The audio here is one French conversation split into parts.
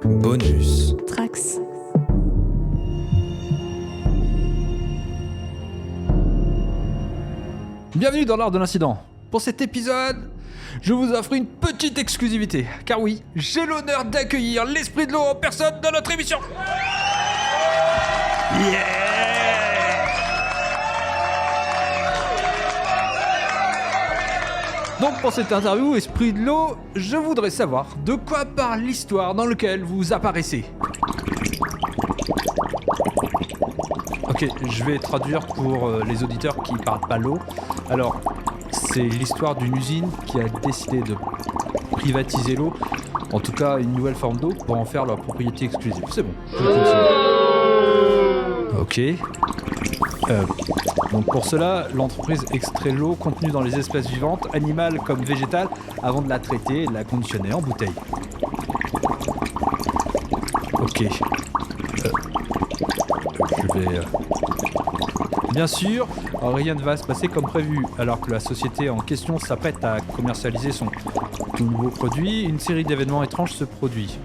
Bonus. Trax. Bienvenue dans l'art de l'incident. Pour cet épisode, je vous offre une petite exclusivité. Car oui, j'ai l'honneur d'accueillir l'esprit de l'eau en personne dans notre émission. Donc pour cette interview Esprit de l'eau, je voudrais savoir de quoi parle l'histoire dans laquelle vous apparaissez. Ok, je vais traduire pour les auditeurs qui parlent pas l'eau. Alors, c'est l'histoire d'une usine qui a décidé de privatiser l'eau, en tout cas une nouvelle forme d'eau, pour en faire leur propriété exclusive. C'est bon, je continue. Ok. Donc pour cela, l'entreprise extrait l'eau contenue dans les espèces vivantes, animales comme végétales, avant de la traiter et de la conditionner en bouteille. Ok. Je vais... Bien sûr, rien ne va se passer comme prévu. Alors que la société en question s'apprête à commercialiser son tout nouveau produit, une série d'événements étranges se produit.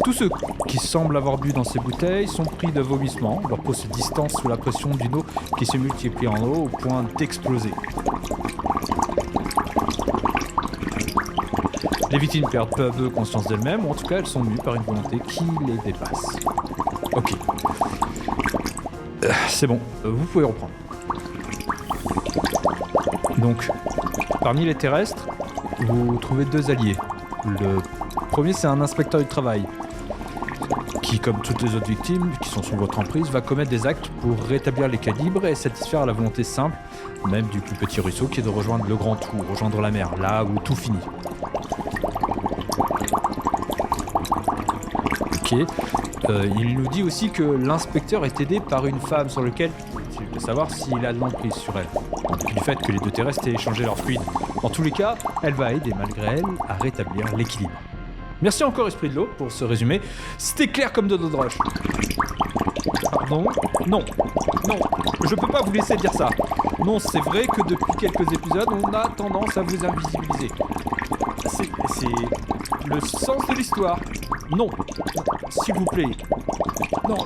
Tous ceux qui semblent avoir bu dans ces bouteilles sont pris de vomissements. Leur peau se distance sous la pression d'une eau qui se multiplie en eau au point d'exploser. Les victimes perdent peu à peu conscience d'elles-mêmes, ou en tout cas elles sont mues par une volonté qui les dépasse. Ok. C'est bon, vous pouvez reprendre. Donc, parmi les terrestres, vous trouvez deux alliés. Le premier, c'est un inspecteur du travail, qui, comme toutes les autres victimes qui sont sous votre emprise, va commettre des actes pour rétablir l'équilibre et satisfaire la volonté simple, même du plus petit ruisseau, qui est de rejoindre le grand tout, rejoindre la mer, là où tout finit. Ok. Il nous dit aussi que l'inspecteur est aidé par une femme sur laquelle il veut savoir s'il a de l'emprise sur elle, en dépit du fait que les deux terrestres aient échangé leur fluide. Dans tous les cas, elle va aider malgré elle à rétablir l'équilibre. Merci encore Esprit de l'eau pour ce résumé. C'était clair comme de l'eau de roche. Pardon ? Non, je peux pas vous laisser dire ça. Non, c'est vrai que depuis quelques épisodes, on a tendance à vous invisibiliser. C'est le sens de l'histoire. Non, s'il vous plaît. Non,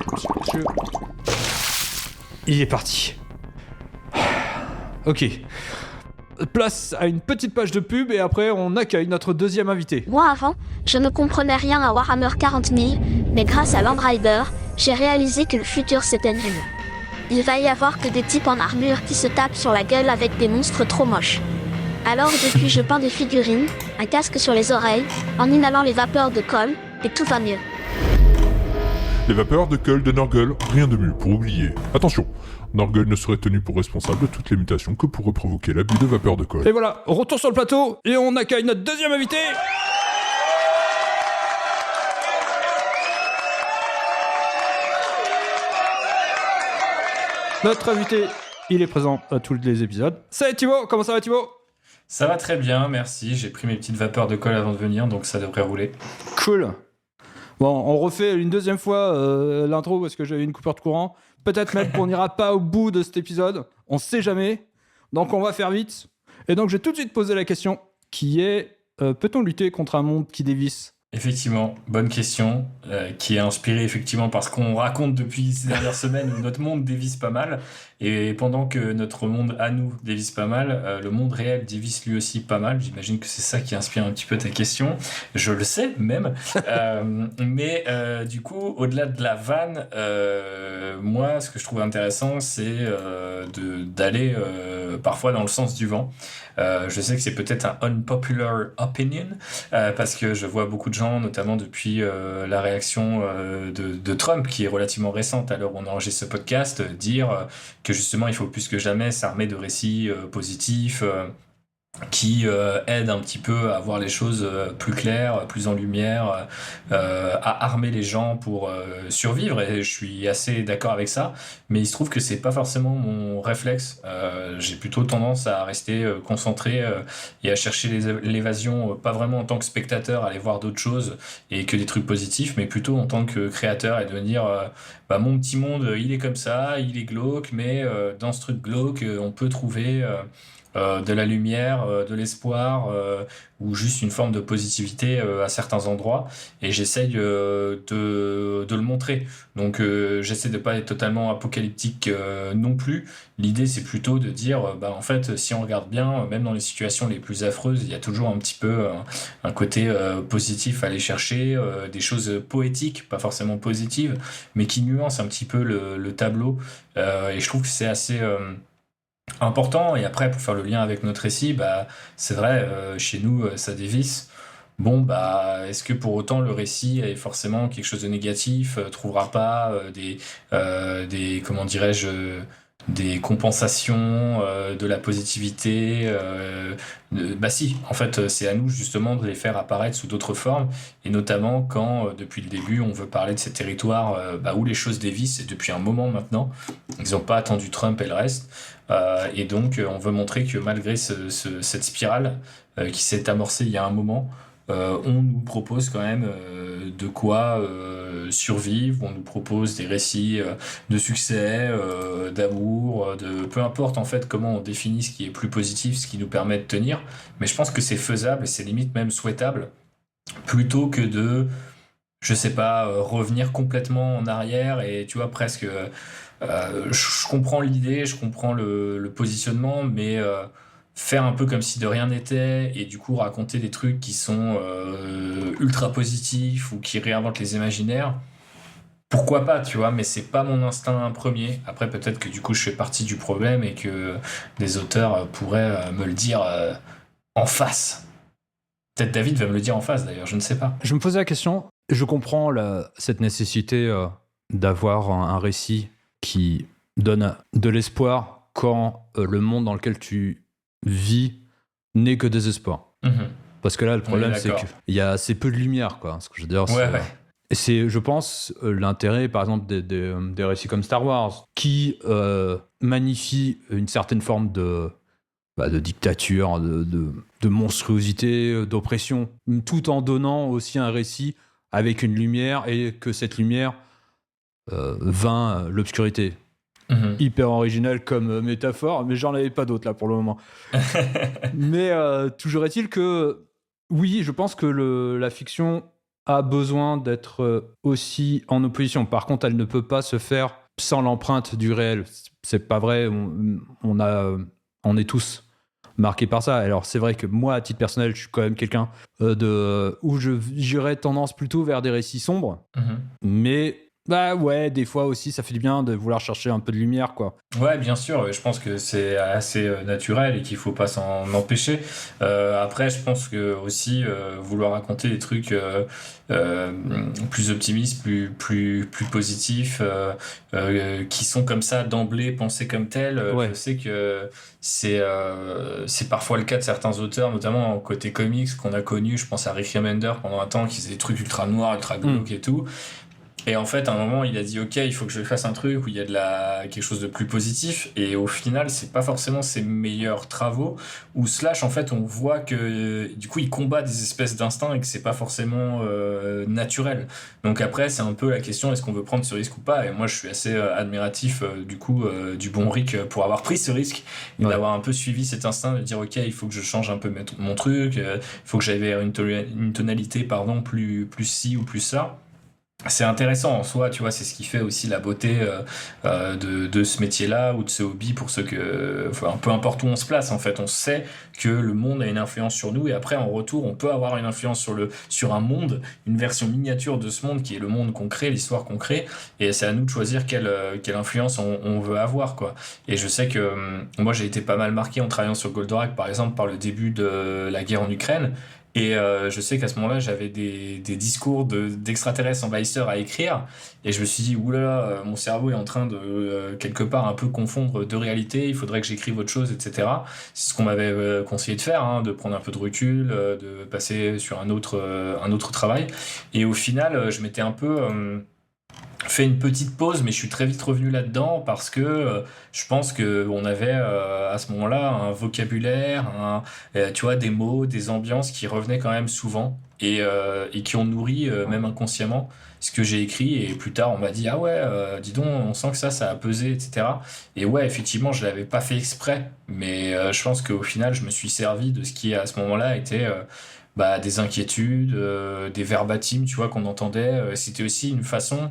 je... Il est parti. Ok. Place à une petite page de pub et après on accueille notre deuxième invité. Moi avant, je ne comprenais rien à Warhammer 40 000, mais grâce à Land Rider, j'ai réalisé que le futur c'était nul. Il va y avoir que des types en armure qui se tapent sur la gueule avec des monstres trop moches. Alors depuis je peins des figurines, un casque sur les oreilles, en inhalant les vapeurs de colle, et tout va mieux. Les vapeurs de colle de Nurgle, rien de mieux pour oublier. Attention, Nurgle ne serait tenu pour responsable de toutes les mutations que pourrait provoquer l'abus de vapeur de colle. Et voilà, retour sur le plateau et on accueille notre deuxième invité. Notre invité, il est présent à tous les épisodes. Salut Thibaut, comment ça va Thibaut ? Ça va très bien, merci. J'ai pris mes petites vapeurs de colle avant de venir, donc ça devrait rouler. Cool. Bon, on refait une deuxième fois l'intro parce que j'avais une coupure de courant. Peut-être même qu'on n'ira pas au bout de cet épisode. On sait jamais. Donc on va faire vite. Et donc je vais tout de suite poser la question qui est peut-on lutter contre un monde qui dévisse ? Effectivement, bonne question, qui est inspirée effectivement par ce qu'on raconte depuis ces dernières semaines où notre monde dévisse pas mal. Et pendant que notre monde à nous dévisse pas mal, le monde réel dévisse lui aussi pas mal. J'imagine que c'est ça qui inspire un petit peu ta question. Je le sais même. Mais du coup, au-delà de la vanne, moi, ce que je trouve intéressant, c'est d'aller parfois dans le sens du vent. Je sais que c'est peut-être un unpopular opinion, parce que je vois beaucoup de gens, notamment depuis la réaction de Trump, qui est relativement récente à l'heure où on enregistre ce podcast, dire que justement il faut plus que jamais s'armer de récits positifs qui aident un petit peu à voir les choses plus claires, plus en lumière, à armer les gens pour survivre, et je suis assez d'accord avec ça, mais il se trouve que c'est pas forcément mon réflexe. J'ai plutôt tendance à rester concentré et à chercher l'évasion, pas vraiment en tant que spectateur, aller voir d'autres choses et que des trucs positifs, mais plutôt en tant que créateur, et de me dire mon petit monde il est comme ça, il est glauque, mais dans ce truc glauque on peut trouver de la lumière, de l'espoir, ou juste une forme de positivité à certains endroits, et j'essaye de le montrer. Donc j'essaie de pas être totalement apocalyptique non plus. L'idée c'est plutôt de dire, en fait, si on regarde bien, même dans les situations les plus affreuses, il y a toujours un petit peu un côté positif à aller chercher, des choses poétiques, pas forcément positives, mais qui nuancent un petit peu le tableau. Et je trouve que c'est assez important. Et après, pour faire le lien avec notre récit, c'est vrai, chez nous, ça dévisse. Bon, est-ce que pour autant le récit est forcément quelque chose de négatif, trouvera pas comment dirais-je, des compensations, de la positivité, si, en fait, c'est à nous justement de les faire apparaître sous d'autres formes, et notamment quand, depuis le début, on veut parler de ces territoires où les choses dévissent, et depuis un moment maintenant, ils n'ont pas attendu Trump et le reste, et donc on veut montrer que malgré cette spirale qui s'est amorcée il y a un moment, on nous propose quand même de quoi survivre, on nous propose des récits de succès, d'amour, de peu importe en fait comment on définit ce qui est plus positif, ce qui nous permet de tenir, mais je pense que c'est faisable et c'est limite même souhaitable, plutôt que de, je sais pas, revenir complètement en arrière et tu vois presque... je comprends l'idée, je comprends le positionnement, mais faire un peu comme si de rien n'était et du coup raconter des trucs qui sont ultra positifs ou qui réinventent les imaginaires, pourquoi pas, tu vois, mais c'est pas mon instinct premier. Après, peut-être que du coup, je fais partie du problème et que des auteurs pourraient me le dire en face. Peut-être David va me le dire en face d'ailleurs, je ne sais pas. Je me posais la question, je comprends cette nécessité d'avoir un récit qui donne de l'espoir quand le monde dans lequel tu vis n'est que désespoir. Parce que là, le problème, c'est qu'il y a assez peu de lumière, quoi. Ce que je veux dire, c'est, je pense, l'intérêt, par exemple, des récits comme Star Wars, qui magnifient une certaine forme de dictature, de monstruosité, d'oppression, tout en donnant aussi un récit avec une lumière, et que cette lumière vainc l'obscurité. Hyper original comme métaphore, mais j'en avais pas d'autres là pour le moment. Mais toujours est-il que oui, je pense que la fiction a besoin d'être aussi en opposition. Par contre, elle ne peut pas se faire sans l'empreinte du réel. C'est pas vrai, on est tous marqués par ça. Alors c'est vrai que moi, à titre personnel, je suis quand même quelqu'un où j'aurais tendance plutôt vers des récits sombres, mais ouais, des fois aussi, ça fait du bien de vouloir chercher un peu de lumière, quoi. Ouais, bien sûr, je pense que c'est assez naturel et qu'il faut pas s'en empêcher. Après, je pense que aussi vouloir raconter des trucs plus optimistes, plus positifs, qui sont comme ça d'emblée pensés comme tels. Je sais que c'est parfois le cas de certains auteurs, notamment côté comics qu'on a connu. Je pense à Rick Remender pendant un temps, qui faisait des trucs ultra noirs, ultra glauques et tout. Et en fait, à un moment, il a dit « Ok, il faut que je fasse un truc où il y a quelque chose de plus positif. » Et au final, c'est pas forcément ses meilleurs travaux. Ou slash, en fait, on voit que du coup, il combat des espèces d'instincts et que c'est pas forcément naturel. Donc après, c'est un peu la question, est-ce qu'on veut prendre ce risque ou pas? Et moi, je suis assez admiratif du bon Rick pour avoir pris ce risque et d'avoir un peu suivi cet instinct de dire « Ok, il faut que je change un peu mon truc. Il faut que j'aille vers une tonalité plus ci ou plus ça. » C'est intéressant en soi, tu vois, c'est ce qui fait aussi la beauté de ce métier-là ou de ce hobby pour ceux peu importe où on se place, en fait, on sait que le monde a une influence sur nous et après, en retour, on peut avoir une influence sur un monde, une version miniature de ce monde qui est le monde qu'on crée, l'histoire qu'on crée, et c'est à nous de choisir quelle influence on veut avoir, quoi. Et je sais que moi, j'ai été pas mal marqué en travaillant sur Goldorak, par exemple, par le début de la guerre en Ukraine. Et je sais qu'à ce moment-là, j'avais des discours d'extraterrestres envahisseurs à écrire. Et je me suis dit, oulala, mon cerveau est en train de, quelque part, un peu confondre deux réalités. Il faudrait que j'écrive autre chose, etc. C'est ce qu'on m'avait conseillé de faire, de prendre un peu de recul, de passer sur un autre travail. Et au final, je m'étais un peu fait une petite pause, mais je suis très vite revenu là-dedans parce que je pense qu'on avait à ce moment-là un vocabulaire, tu vois, des mots, des ambiances qui revenaient quand même souvent et qui ont nourri, même inconsciemment, ce que j'ai écrit. Et plus tard, on m'a dit, ah ouais, dis donc, on sent que ça a pesé, etc. Et ouais, effectivement, je l'avais pas fait exprès, mais je pense qu'au final, je me suis servi de ce qui, à ce moment-là, était des inquiétudes, des verbatims, tu vois, qu'on entendait. C'était aussi une façon,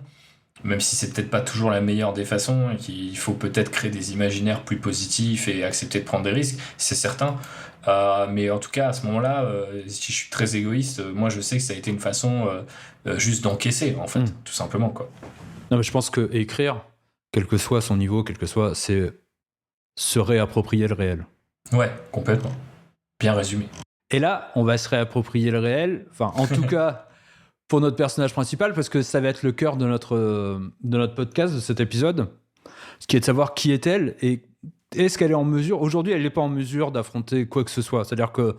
même si c'est peut-être pas toujours la meilleure des façons, et qu'il faut peut-être créer des imaginaires plus positifs et accepter de prendre des risques, c'est certain. Mais en tout cas, à ce moment-là, si je suis très égoïste, moi je sais que ça a été une façon juste d'encaisser, en fait, tout simplement, quoi. Non, mais je pense que écrire, quel que soit son niveau, quel que soit, c'est se réapproprier le réel. Ouais, complètement. Bien résumé. Et là, on va se réapproprier le réel, enfin, en tout cas, pour notre personnage principal, parce que ça va être le cœur de notre podcast, de cet épisode, ce qui est de savoir qui est-elle et est-ce qu'elle est en mesure. Aujourd'hui, elle n'est pas en mesure d'affronter quoi que ce soit. C'est-à-dire que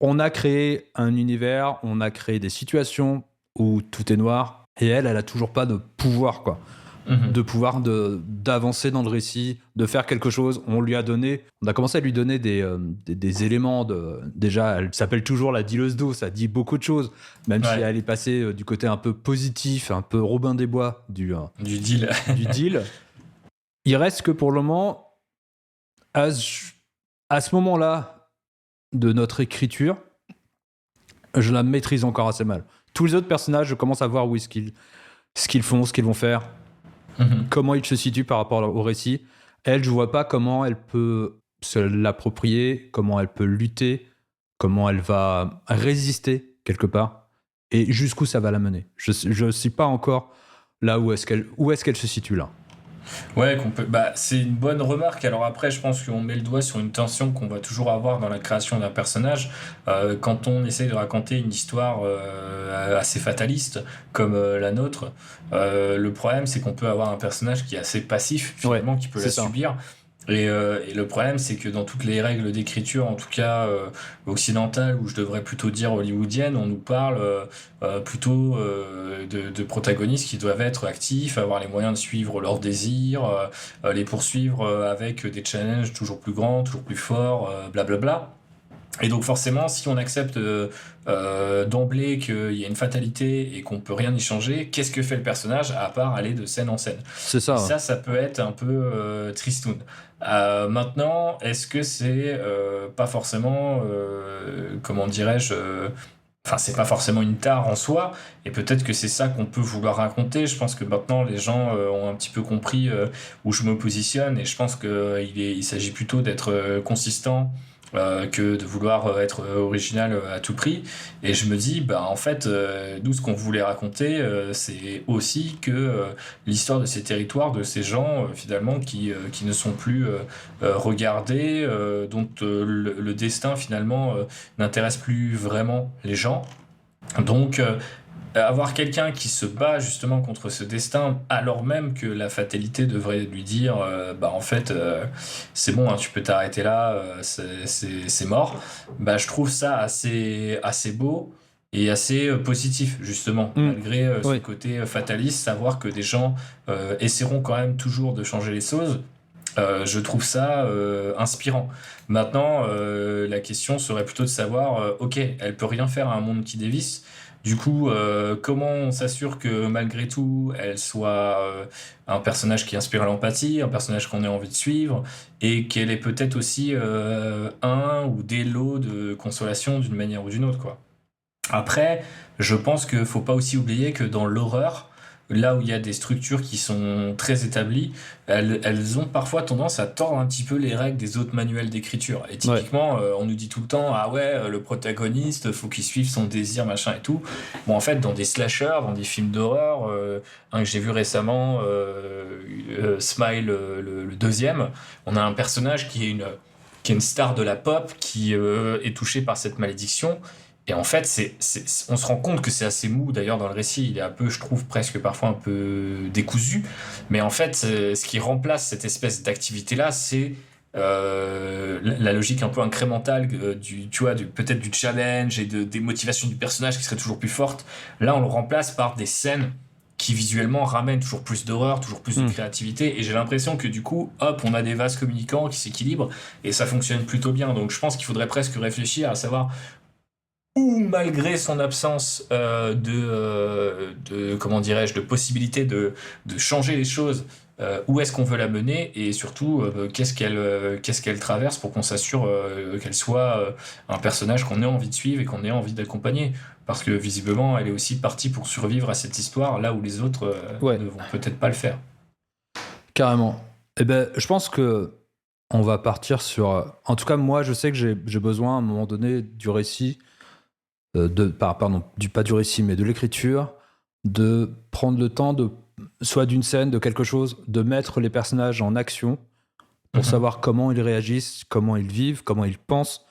on a créé un univers, on a créé des situations où tout est noir, et elle a toujours pas de pouvoir, quoi. De pouvoir d'avancer dans le récit, de faire quelque chose. On a commencé à lui donner des éléments. Déjà, elle s'appelle toujours la dealeuse d'eau, ça dit beaucoup de choses, même si elle est passée du côté un peu positif, un peu Robin des Bois du deal. Du deal. Il reste que pour le moment, à ce moment-là de notre écriture, je la maîtrise encore assez mal. Tous les autres personnages, je commence à voir ce qu'ils font, ce qu'ils vont faire. Comment il se situe par rapport au récit. Elle, je vois pas comment elle peut se l'approprier, comment elle peut lutter, comment elle va résister quelque part, et jusqu'où ça va la mener. Je sais pas encore là où est-ce qu'elle se situe là. Ouais, c'est une bonne remarque. Alors après, je pense qu'on met le doigt sur une tension qu'on va toujours avoir dans la création d'un personnage. Quand on essaye de raconter une histoire assez fataliste comme la nôtre, le problème c'est qu'on peut avoir un personnage qui est assez passif finalement, qui peut la subir. Et le problème, c'est que dans toutes les règles d'écriture, en tout cas occidentales, ou je devrais plutôt dire hollywoodienne, on nous parle plutôt de protagonistes qui doivent être actifs, avoir les moyens de suivre leurs désirs, les poursuivre avec des challenges toujours plus grands, toujours plus forts, blablabla. Et donc forcément, si on accepte d'emblée qu'il y a une fatalité et qu'on peut rien y changer, qu'est-ce que fait le personnage à part aller de scène en scène ? C'est ça. Ça peut être un peu tristoun. Maintenant, est-ce que c'est pas forcément, comment dirais-je, c'est pas forcément une tare en soi, et peut-être que c'est ça qu'on peut vouloir raconter. Je pense que maintenant les gens ont un petit peu compris où je me positionne, et je pense qu'il s'agit plutôt d'être consistant que de vouloir être original à tout prix. Et je me dis, en fait, nous, ce qu'on voulait raconter, c'est aussi que l'histoire de ces territoires, de ces gens, finalement, qui ne sont plus regardés, dont le destin, finalement, n'intéresse plus vraiment les gens. Donc, avoir quelqu'un qui se bat justement contre ce destin, alors même que la fatalité devrait lui dire en fait c'est bon, hein, tu peux t'arrêter là, c'est mort, je trouve ça assez beau et assez positif justement, malgré ce côté fataliste, savoir que des gens essaieront quand même toujours de changer les choses. Je trouve ça inspirant. Maintenant, la question serait plutôt de savoir, ok, elle peut rien faire à un monde qui dévisse. Du coup, comment on s'assure que malgré tout, elle soit un personnage qui inspire l'empathie, un personnage qu'on ait envie de suivre, et qu'elle ait peut-être aussi un ou des lots de consolation d'une manière ou d'une autre, quoi. Après, je pense qu'il ne faut pas aussi oublier que dans l'horreur, là où il y a des structures qui sont très établies, elles ont parfois tendance à tordre un petit peu les règles des autres manuels d'écriture. Et typiquement, on nous dit tout le temps, ah ouais, le protagoniste, faut qu'il suive son désir, machin et tout. Bon, en fait, dans des slashers, dans des films d'horreur, un que j'ai vu récemment, Smile, le deuxième, on a un personnage qui est une star de la pop, qui est touché par cette malédiction. Et en fait, on se rend compte que c'est assez mou. D'ailleurs, dans le récit, il est un peu, je trouve, presque parfois un peu décousu. Mais en fait, ce qui remplace cette espèce d'activité-là, c'est la logique un peu incrémentale peut-être du challenge et des motivations du personnage qui seraient toujours plus fortes. Là, on le remplace par des scènes qui visuellement ramène toujours plus d'horreur, toujours plus de créativité. Et j'ai l'impression que du coup, hop, on a des vases communicants qui s'équilibrent et ça fonctionne plutôt bien. Donc je pense qu'il faudrait presque réfléchir à savoir où, malgré son absence comment dirais-je, de possibilité de changer les choses, où est-ce qu'on veut la mener et surtout qu'est-ce qu'elle traverse pour qu'on s'assure qu'elle soit un personnage qu'on ait envie de suivre et qu'on ait envie d'accompagner. Parce que visiblement, elle est aussi partie pour survivre à cette histoire, là où les autres ne vont peut-être pas le faire. Carrément. Eh ben, je pense que on va partir sur... En tout cas, moi, je sais que j'ai besoin, à un moment donné, du récit, pas du récit, mais de l'écriture, de prendre le temps soit d'une scène, de quelque chose, de mettre les personnages en action pour savoir comment ils réagissent, comment ils vivent, comment ils pensent.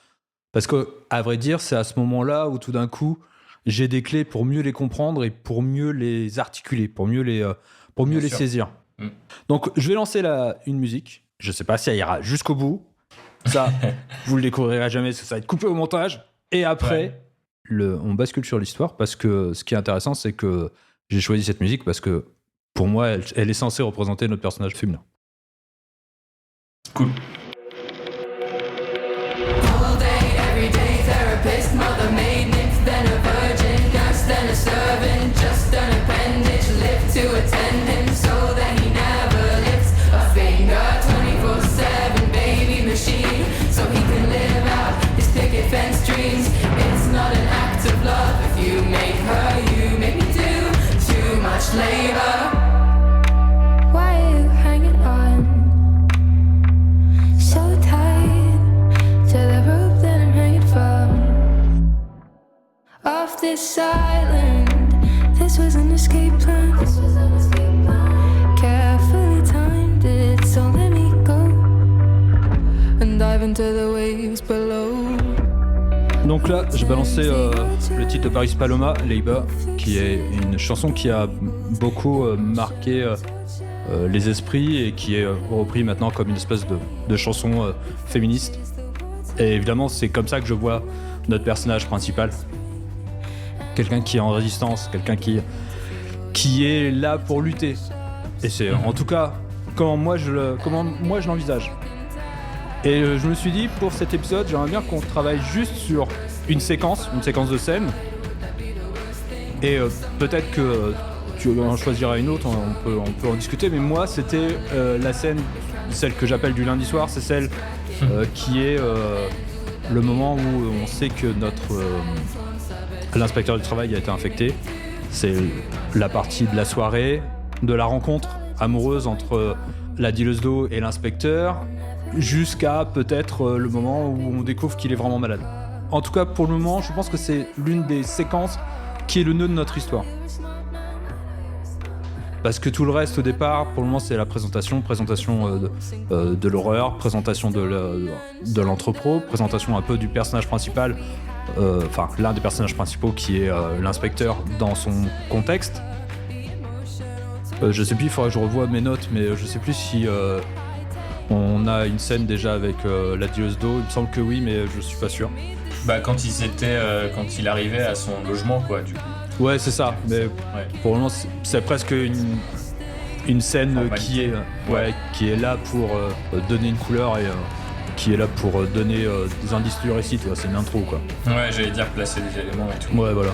Parce que, à vrai dire, c'est à ce moment-là où tout d'un coup, j'ai des clés pour mieux les comprendre et pour mieux les articuler, pour mieux les saisir. Donc, je vais lancer une musique. Je sais pas si elle ira jusqu'au bout. Ça, vous le découvrirez jamais, parce que ça va être coupé au montage. Et après, on bascule sur l'histoire, parce que ce qui est intéressant, c'est que j'ai choisi cette musique parce que, pour moi, elle est censée représenter notre personnage féminin. Cool. All day, every day, therapist, mother, maid, nymph, then a virgin, nurse, then a servant, just an appendage, live to attend him so that he never lifts a finger. 24/7 baby machine, so he can live out his picket fence dreams. It's not an act of love if you make her, you make me do too much labor. Why are you hanging on so tight to the rope that I'm hanging from? Off this island, this was an escape plan. Carefully timed it, so let me go and dive into the waves below. Donc là, j'ai balancé le titre de Paris Paloma, Labor, qui est une chanson qui a beaucoup marqué les esprits et qui est repris maintenant comme une espèce de chanson féministe. Et évidemment, c'est comme ça que je vois notre personnage principal. Quelqu'un qui est en résistance, quelqu'un qui est là pour lutter. Et c'est en tout cas comment moi je l'envisage. Et je me suis dit, pour cet épisode, j'aimerais bien qu'on travaille juste sur une séquence de scène. Et peut-être que tu en choisiras une autre, on peut en discuter. Mais moi, c'était la scène, celle que j'appelle du lundi soir, c'est celle qui est le moment où on sait que l'inspecteur du travail a été infecté. C'est la partie de la soirée, de la rencontre amoureuse entre la dealeuse d'eau et l'inspecteur, jusqu'à peut-être le moment où on découvre qu'il est vraiment malade. En tout cas, pour le moment, je pense que c'est l'une des séquences qui est le nœud de notre histoire. Parce que tout le reste, au départ, pour le moment, c'est la présentation de l'horreur, présentation de l'entrepôt, présentation un peu du personnage principal, l'un des personnages principaux qui est l'inspecteur dans son contexte. Je sais plus, il faudra que je revoie mes notes, mais je sais plus si... on a une scène déjà avec la dealeuse d'eau, il me semble que oui, mais je suis pas sûr. Bah quand il arrivait à son logement, quoi, du coup. Ouais, c'est ça, mais pour le moment, c'est presque une scène qui est là pour donner une couleur et qui est là pour donner des indices du récit, tu vois, c'est une intro, quoi. Ouais, j'allais dire placer des éléments et tout. Ouais, voilà.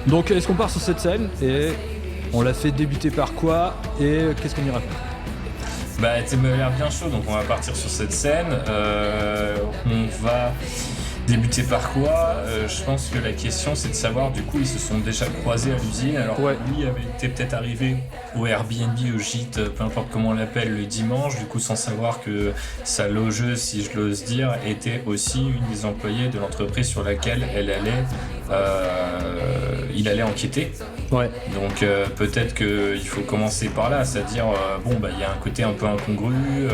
Donc, est-ce qu'on part sur cette scène et on la fait débuter par quoi et qu'est-ce qu'on y raconte ? Bah, tu m'as l'air bien chaud, donc on va partir sur cette scène. On va débuter par quoi ? Je pense que la question, c'est de savoir, du coup, ils se sont déjà croisés à l'usine. Alors, lui était peut-être arrivé au Airbnb, au gîte, peu importe comment on l'appelle, le dimanche, du coup, sans savoir que sa logeuse, si je l'ose dire, était aussi une des employées de l'entreprise sur laquelle il allait enquêter. Ouais. Donc peut-être qu'il faut commencer par là, c'est-à-dire il y a un côté un peu incongru,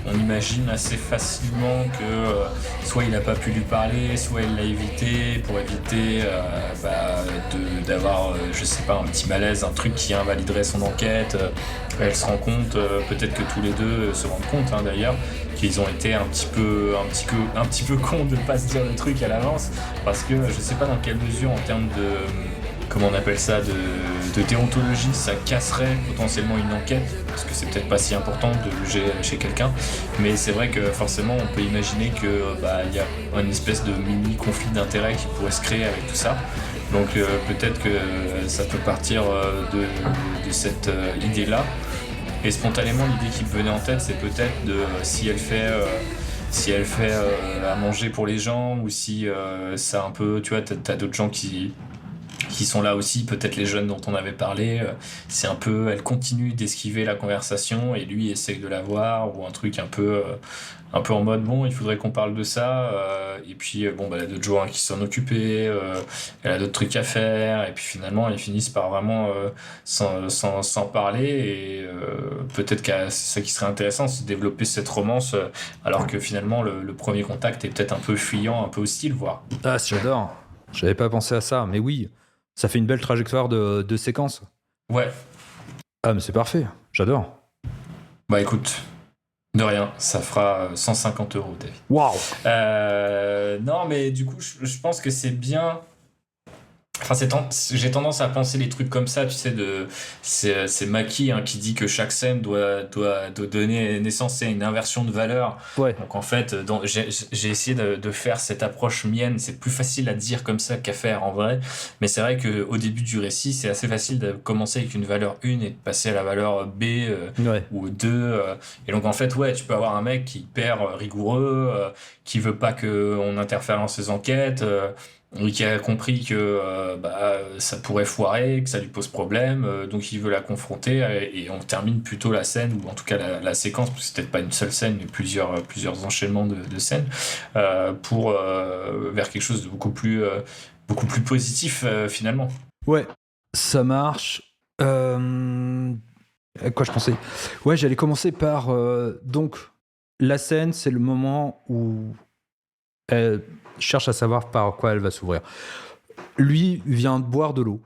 on imagine assez facilement que soit il n'a pas pu lui parler, soit il l'a évité pour éviter d'avoir je sais pas, un petit malaise, un truc qui invaliderait son enquête. Elle se rend compte, peut-être que tous les deux se rendent compte d'ailleurs, qu'ils ont été un petit peu cons de ne pas se dire le truc à l'avance, parce que je sais pas dans quelle mesure en termes comment on appelle ça, de déontologie, ça casserait potentiellement une enquête, parce que c'est peut-être pas si important de juger chez quelqu'un, mais c'est vrai que forcément on peut imaginer que il y a une espèce de mini conflit d'intérêts qui pourrait se créer avec tout ça. Donc peut-être que ça peut partir de cette idée-là. Et spontanément, l'idée qui me venait en tête, c'est peut-être de si elle fait à manger pour les gens, ou si ça un peu, tu vois, t'as d'autres gens qui sont là aussi, peut-être les jeunes dont on avait parlé, c'est un peu, elle continue d'esquiver la conversation et lui essaye de la voir, ou un truc un peu en mode bon, il faudrait qu'on parle de ça, et puis elle a d'autres gens qui s'en occupaient, elle a d'autres trucs à faire, et puis finalement ils finissent par vraiment s'en parler, et peut-être que c'est ça qui serait intéressant, c'est de développer cette romance, alors que finalement le premier contact est peut-être un peu fuyant, un peu hostile, voire. Ah, j'adore. J'avais pas pensé à ça, mais oui, ça fait une belle trajectoire de séquence. Ouais. Ah, mais c'est parfait, j'adore. Bah écoute, de rien, ça fera 150 €, David. Waouh. Non, mais du coup, je pense que c'est bien. Enfin, j'ai tendance à penser les trucs comme ça, tu sais, c'est Maki qui dit que chaque scène doit donner naissance à une inversion de valeur. Ouais. Donc en fait, j'ai essayé de faire cette approche mienne. C'est plus facile à dire comme ça qu'à faire en vrai. Mais c'est vrai qu'au début du récit, c'est assez facile de commencer avec une valeur 1 et de passer à la valeur B ou 2. Et donc en fait, ouais, tu peux avoir un mec qui est hyper rigoureux, qui veut pas qu'on interfère dans ses enquêtes, qui a compris que ça pourrait foirer, que ça lui pose problème, donc il veut la confronter, et on termine plutôt la scène, ou en tout cas la séquence, parce que c'est peut-être pas une seule scène, mais plusieurs enchaînements de scènes, pour vers quelque chose de beaucoup plus positif finalement. Ouais, ça marche. À quoi je pensais ? Ouais, j'allais commencer par donc la scène, c'est le moment où elle cherche à savoir par quoi elle va s'ouvrir. Lui vient de boire de l'eau.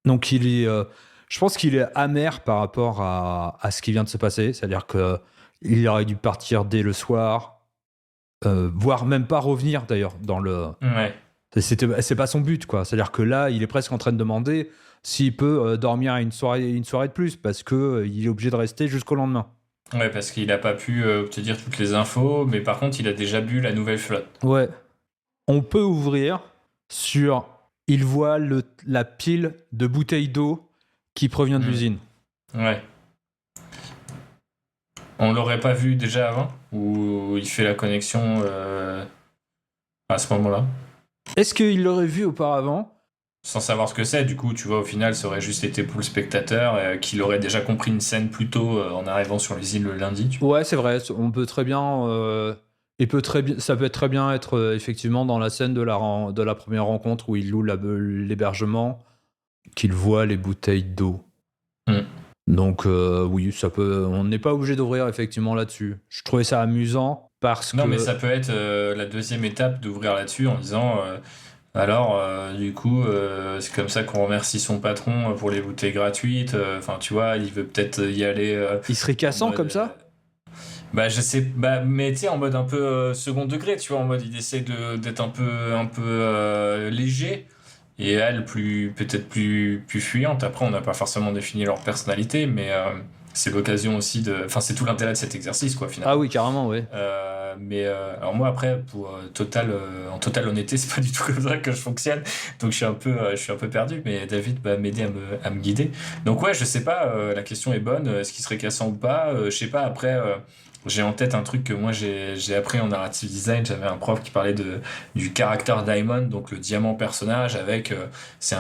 Donc il est, je pense qu'il est amer par rapport à ce qui vient de se passer. C'est-à-dire qu'il aurait dû partir dès le soir, voire même pas revenir d'ailleurs dans le. Ouais. C'est pas son but, quoi. C'est-à-dire que là, il est presque en train de demander s'il peut dormir une soirée de plus, parce que il est obligé de rester jusqu'au lendemain. Ouais, parce qu'il a pas pu te dire toutes les infos, mais par contre, il a déjà bu la nouvelle flotte. Ouais. On peut ouvrir sur... Il voit la pile de bouteilles d'eau qui provient de l'usine. Ouais. On l'aurait pas vu déjà avant ? Ou il fait la connexion à ce moment-là ? Est-ce qu'il l'aurait vu auparavant ? Sans savoir ce que c'est, du coup, tu vois, au final, ça aurait juste été pour le spectateur, qu'il aurait déjà compris une scène plus tôt en arrivant sur l'usine le lundi. Tu vois. Ouais, c'est vrai. On peut très bien... ça peut très bien être effectivement dans la scène de la première rencontre où il loue l'hébergement, qu'il voit les bouteilles d'eau. Donc oui, ça peut. On n'est pas obligé d'ouvrir effectivement là-dessus. Je trouvais ça amusant parce que. Non, mais ça peut être la deuxième étape d'ouvrir là-dessus en disant. Alors, du coup, c'est comme ça qu'on remercie son patron pour les bouteilles gratuites. Enfin, tu vois, il veut peut-être y aller. Il serait cassant comme ça ? Je sais, mais tu sais, en mode un peu second degré, tu vois, en mode il essaie d'être un peu léger, et elle peut-être plus fuyante. Après, on n'a pas forcément défini leur personnalité, mais c'est l'occasion aussi enfin, c'est tout l'intérêt de cet exercice, quoi, finalement. Ah oui, carrément, ouais. Alors moi, après, en totale honnêteté, c'est pas du tout comme ça que je fonctionne, donc je suis un peu perdu, mais David va m'aider à me guider. Donc ouais, je sais pas, la question est bonne, est-ce qu'il serait cassant ou pas, je sais pas, après... J'ai en tête un truc que moi j'ai appris en narrative design. J'avais un prof qui parlait du character diamond, donc le diamant personnage, avec c'est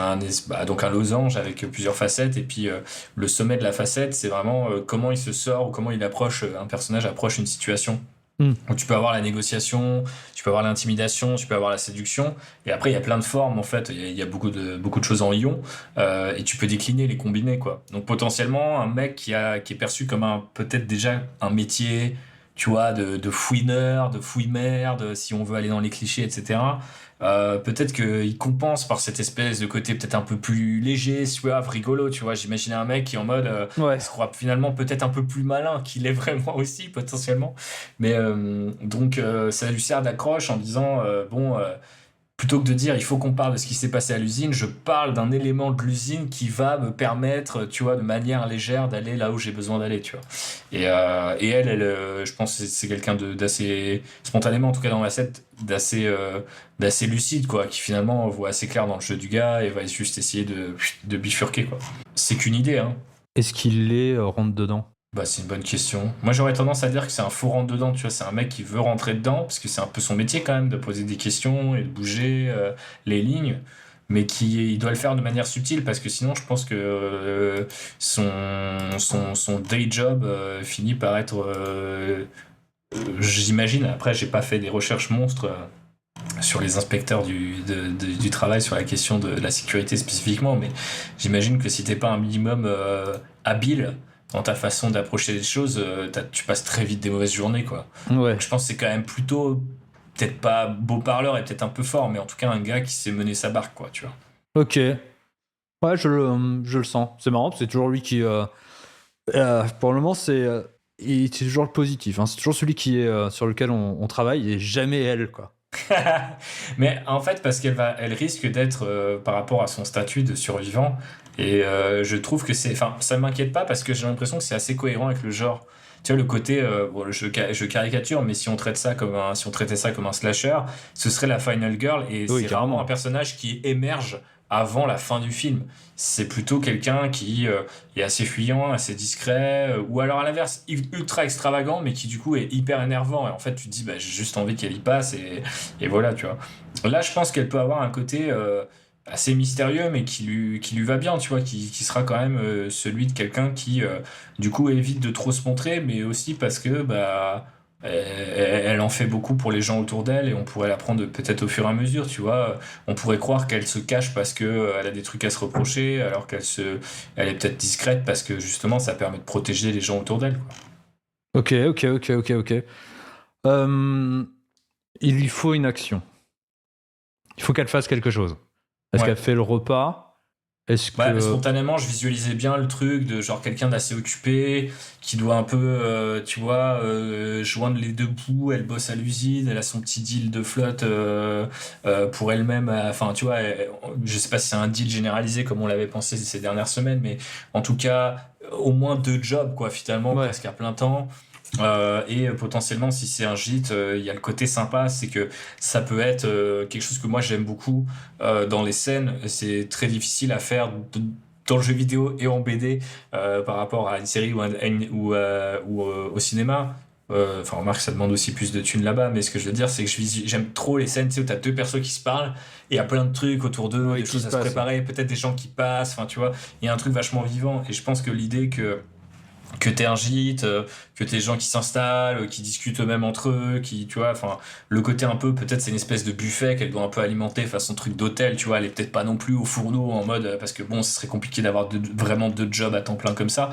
donc un losange avec plusieurs facettes, et puis le sommet de la facette, c'est vraiment comment il se sort, ou comment un personnage approche une situation. Donc tu peux avoir la négociation, tu peux avoir l'intimidation, tu peux avoir la séduction, et après il y a plein de formes en fait, il y a beaucoup de choses en ion, et tu peux décliner, les combiner, quoi. Donc potentiellement un mec qui est perçu comme peut-être déjà un métier, tu vois, de fouineur, de fouille-merde, si on veut aller dans les clichés, etc. Peut-être qu'il compense par cette espèce de côté peut-être un peu plus léger, suave, rigolo, tu vois. J'imaginais un mec qui est en mode il se croit finalement peut-être un peu plus malin qu'il est vraiment aussi, potentiellement, mais donc ça lui sert d'accroche en disant plutôt que de dire il faut qu'on parle de ce qui s'est passé à l'usine, je parle d'un élément de l'usine qui va me permettre, tu vois, de manière légère d'aller là où j'ai besoin d'aller, tu vois. Et elle, je pense que c'est quelqu'un d'assez, spontanément, en tout cas dans la set, d'assez lucide, quoi, qui finalement voit assez clair dans le jeu du gars et va juste essayer de bifurquer, quoi. C'est qu'une idée, hein. Est-ce qu'il est rentre dedans? Bah, c'est une bonne question. Moi, j'aurais tendance à dire que c'est un faux rentre dedans, tu vois, c'est un mec qui veut rentrer dedans, parce que c'est un peu son métier quand même, de poser des questions et de bouger les lignes, mais il doit le faire de manière subtile, parce que sinon, je pense que son day job finit par être, j'imagine, après, j'ai pas fait des recherches monstres sur les inspecteurs du travail, sur la question de la sécurité spécifiquement, mais j'imagine que si t'es pas un minimum habile dans ta façon d'approcher les choses, tu passes très vite des mauvaises journées, quoi. Ouais. Donc je pense que c'est quand même plutôt, peut-être pas beau parleur et peut-être un peu fort, mais en tout cas un gars qui sait mener sa barque, quoi, tu vois. Ok. Ouais, je le sens. C'est marrant, c'est toujours lui qui... pour le moment, c'est toujours le positif. Hein. C'est toujours celui qui est, sur lequel on travaille et jamais elle, quoi. Mais en fait, parce elle risque d'être, par rapport à son statut de survivant, et je trouve que ça m'inquiète pas parce que j'ai l'impression que c'est assez cohérent avec le genre. Tu vois, le côté, bon, je caricature, mais si on traitait ça comme un slasher, ce serait la Final Girl, et Oui, c'est carrément. vraiment un personnage qui émerge avant la fin du film. C'est plutôt quelqu'un qui est assez fuyant, assez discret, ou alors à l'inverse, ultra extravagant, mais qui du coup est hyper énervant. Et en fait, tu te dis, bah, j'ai juste envie qu'elle y passe, et voilà, tu vois. Là, je pense qu'elle peut avoir un côté assez mystérieux, mais qui lui va bien, tu vois, qui sera quand même celui de quelqu'un qui, du coup, évite de trop se montrer, mais aussi parce que, bah, elle en fait beaucoup pour les gens autour d'elle, et on pourrait l'apprendre peut-être au fur et à mesure, tu vois. On pourrait croire qu'elle se cache parce que elle a des trucs à se reprocher, alors elle est peut-être discrète parce que justement ça permet de protéger les gens autour d'elle, quoi. Ok. Il lui faut une action. Il faut qu'elle fasse quelque chose. Est-ce Ouais. qu'elle fait le repas? Est-ce Ouais, que... spontanément, je visualisais bien le truc de genre quelqu'un d'assez occupé, qui doit un peu, tu vois, joindre les deux bouts. Elle bosse à l'usine, elle a son petit deal de flotte pour elle-même. Enfin, tu vois, je sais pas si c'est un deal généralisé comme on l'avait pensé ces dernières semaines, mais en tout cas, au moins 2 jobs, quoi, finalement, Ouais. presque à plein temps. Et potentiellement, si c'est un gîte, il y a le côté sympa, c'est que ça peut être quelque chose que moi j'aime beaucoup dans les scènes. C'est très difficile à faire dans le jeu vidéo et en BD par rapport à une série ou au cinéma. Enfin, remarque, ça demande aussi plus de thunes là-bas, mais ce que je veux dire, c'est que j'aime trop les scènes, tu sais, où t'as 2 persos qui se parlent et il y a plein de trucs autour d'eux, Ouais, des qui choses se à se passent. préparer, peut-être des gens qui passent, enfin, tu vois, il y a un truc vachement vivant, et je pense que l'idée que t'aies un gîte, que t'aies des gens qui s'installent, qui discutent eux-mêmes entre eux, qui, tu vois, enfin, le côté un peu, peut-être c'est une espèce de buffet qu'elle doit un peu alimenter façon truc d'hôtel, tu vois, elle est peut-être pas non plus au fourneau en mode, parce que bon, ce serait compliqué d'avoir vraiment 2 jobs à temps plein comme ça,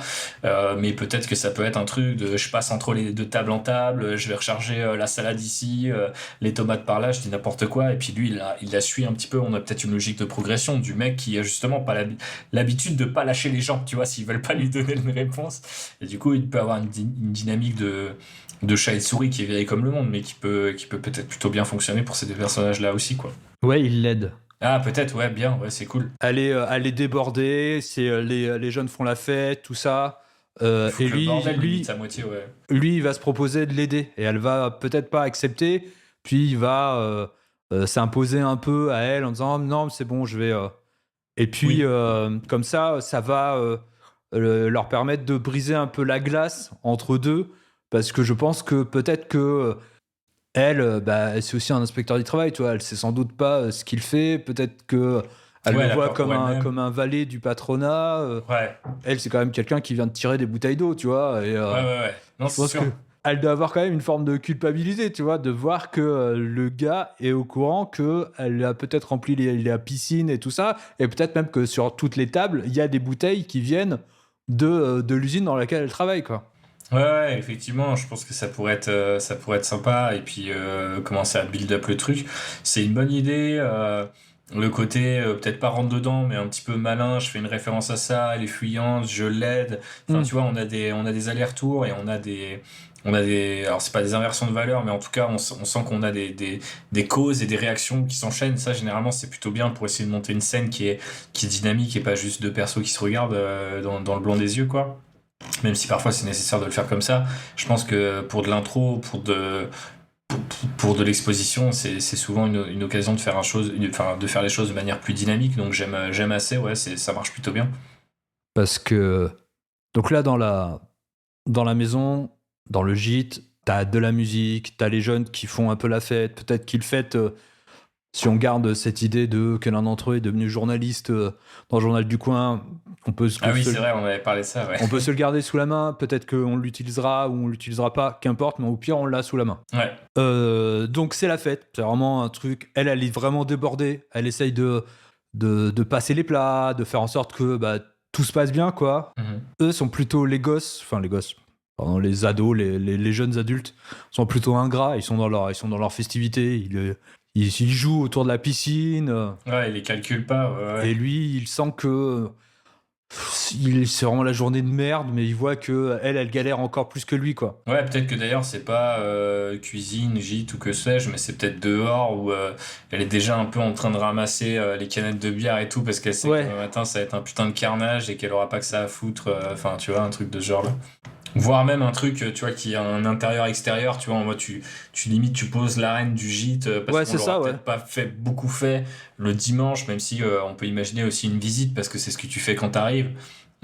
mais peut-être que ça peut être un truc de, je passe entre les 2 tables en table, je vais recharger la salade ici, les tomates par là, je dis n'importe quoi, et puis lui, il la suit un petit peu, on a peut-être une logique de progression du mec qui a justement pas l'habitude de pas lâcher les gens, tu vois, s'ils veulent pas lui donner une réponse. Et du coup, il peut avoir une dynamique de chat et de souris qui est vieille comme le monde, mais qui peut peut-être plutôt bien fonctionner pour ces 2 personnages-là aussi, quoi. Ouais, il l'aide. Ah, peut-être, ouais, bien, ouais, c'est cool. Elle est débordée, les jeunes font la fête, tout ça. Il faut Et que le lui, bordel limite à moitié, ouais. lui, il va se proposer de l'aider. Et elle va peut-être pas accepter, puis il va s'imposer un peu à elle en disant non, c'est bon, je vais... Et puis, Oui. comme ça va leur permettre de briser un peu la glace entre deux, parce que je pense que peut-être que elle, bah, c'est aussi un inspecteur du travail, tu vois, elle sait sans doute pas ce qu'il fait, peut-être que elle Ouais, le elle a voit peur pour elle-même. comme un valet du patronat. Ouais, Elle, c'est quand même quelqu'un qui vient de tirer des bouteilles d'eau, tu vois, et ouais. Non, je c'est pense sûr. que elle doit avoir quand même une forme de culpabilité, tu vois, de voir que le gars est au courant qu'elle a peut-être rempli la piscine et tout ça, et peut-être même que sur toutes les tables, il y a des bouteilles qui viennent de l'usine dans laquelle elle travaille, quoi. Ouais, effectivement, je pense que ça pourrait être sympa, et puis commencer à build up le truc. C'est une bonne idée. Le côté, peut-être pas rentre dedans, mais un petit peu malin, je fais une référence à ça, elle est fuyante, je l'aide. Enfin, Mm. tu vois, on a des allers-retours, et on a on a alors c'est pas des inversions de valeurs, mais en tout cas, on sent qu'on a des causes et des réactions qui s'enchaînent. Ça, généralement, c'est plutôt bien pour essayer de monter une scène qui est dynamique et pas juste deux persos qui se regardent dans le blanc des yeux, quoi. Même si parfois c'est nécessaire de le faire comme ça. Je pense que pour de l'intro, pour de l'exposition, c'est souvent une occasion de faire de faire les choses de manière plus dynamique. Donc j'aime assez, ouais, ça marche plutôt bien. Parce que donc là dans la maison, dans le gîte, t'as de la musique, t'as les jeunes qui font un peu la fête, peut-être qu'ils fêtent. Si on garde cette idée que l'un d'entre eux est devenu journaliste dans le journal du coin, on peut Ah oui, c'est vrai, on avait parlé de ça, ouais. on peut se le garder sous la main. Peut-être qu'on l'utilisera ou on l'utilisera pas, qu'importe, mais au pire on l'a sous la main. Ouais. Donc c'est la fête, c'est vraiment un truc. Elle est vraiment débordée. Elle essaye de passer les plats, de faire en sorte que tout se passe bien, quoi. Eux sont plutôt les gosses, pardon, les ados, les jeunes adultes sont plutôt ingrats. Ils sont dans leur festivité. Ils jouent autour de la piscine. Ouais, il les calcule pas. Ouais. Et lui, il sent que c'est vraiment la journée de merde, mais il voit que elle galère encore plus que lui, quoi. Ouais, peut-être que d'ailleurs c'est pas cuisine, gîte ou que sais-je, mais c'est peut-être dehors où elle est déjà un peu en train de ramasser les canettes de bière et tout parce qu'elle sait que le matin ça va être un putain de carnage et qu'elle aura pas que ça à foutre. Enfin, tu vois, un truc de ce genre-là. Voire même un truc, tu vois, qui a un intérieur-extérieur, tu vois, en mode tu limites, tu poses l'arène du gîte parce qu'on l'aura peut-être pas beaucoup fait le dimanche, même si on peut imaginer aussi une visite parce que c'est ce que tu fais quand t'arrives.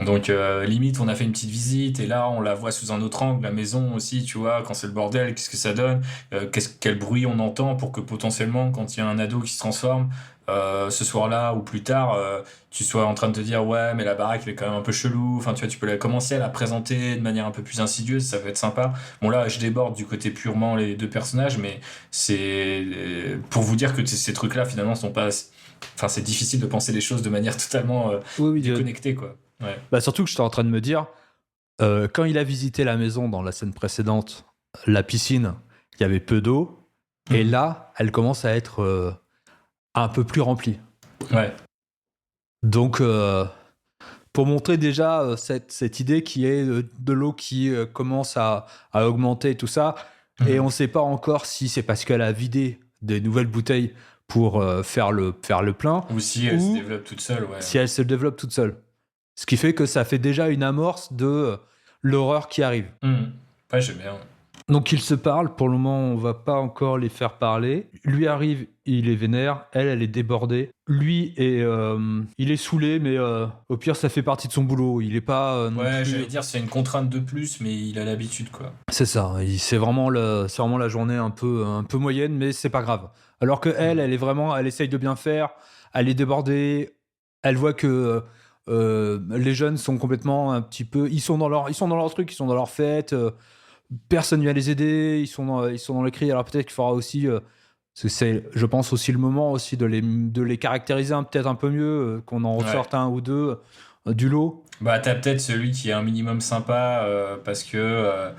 Donc limite on a fait une petite visite et là on la voit sous un autre angle, la maison aussi, tu vois, quand c'est le bordel, qu'est-ce que ça donne, quel bruit on entend pour que potentiellement quand il y a un ado qui se transforme ce soir-là ou plus tard tu sois en train de te dire ouais mais la baraque elle est quand même un peu chelou, enfin tu vois, tu peux commencer à la présenter de manière un peu plus insidieuse, ça peut être sympa. Bon là je déborde du côté purement les deux personnages, mais c'est pour vous dire que ces trucs-là finalement sont pas, enfin c'est difficile de penser les choses de manière totalement déconnectée, quoi. Ouais. Surtout que j'étais en train de me dire, quand il a visité la maison dans la scène précédente, la piscine, il y avait peu d'eau, et là, elle commence à être un peu plus remplie. Ouais. Donc, pour montrer déjà cette idée qui est de l'eau qui commence à augmenter et tout ça, et on ne sait pas encore si c'est parce qu'elle a vidé des nouvelles bouteilles pour faire le plein, ou si elle se développe toute seule. Ouais. Si elle se développe toute seule. Ce qui fait que ça fait déjà une amorce de l'horreur qui arrive. Ouais, j'aime bien. Donc ils se parlent. Pour le moment, on va pas encore les faire parler. Lui arrive, il est vénère. Elle est débordée. Lui, il est saoulé, mais au pire, ça fait partie de son boulot. Il est pas... ouais, j'allais dire, c'est une contrainte de plus, mais il a l'habitude, quoi. C'est ça. C'est vraiment la journée un peu moyenne, mais c'est pas grave. Alors que elle essaye de bien faire. Elle est débordée. Elle voit que... les jeunes sont complètement un petit peu, ils sont dans leur truc, ils sont dans leur fête, personne vient les aider, ils sont dans le cri. Alors peut-être qu'il faudra aussi c'est je pense aussi le moment aussi de les caractériser peut-être un peu mieux, qu'on en ressorte un ou deux du lot. T'as peut-être celui qui est un minimum sympa parce que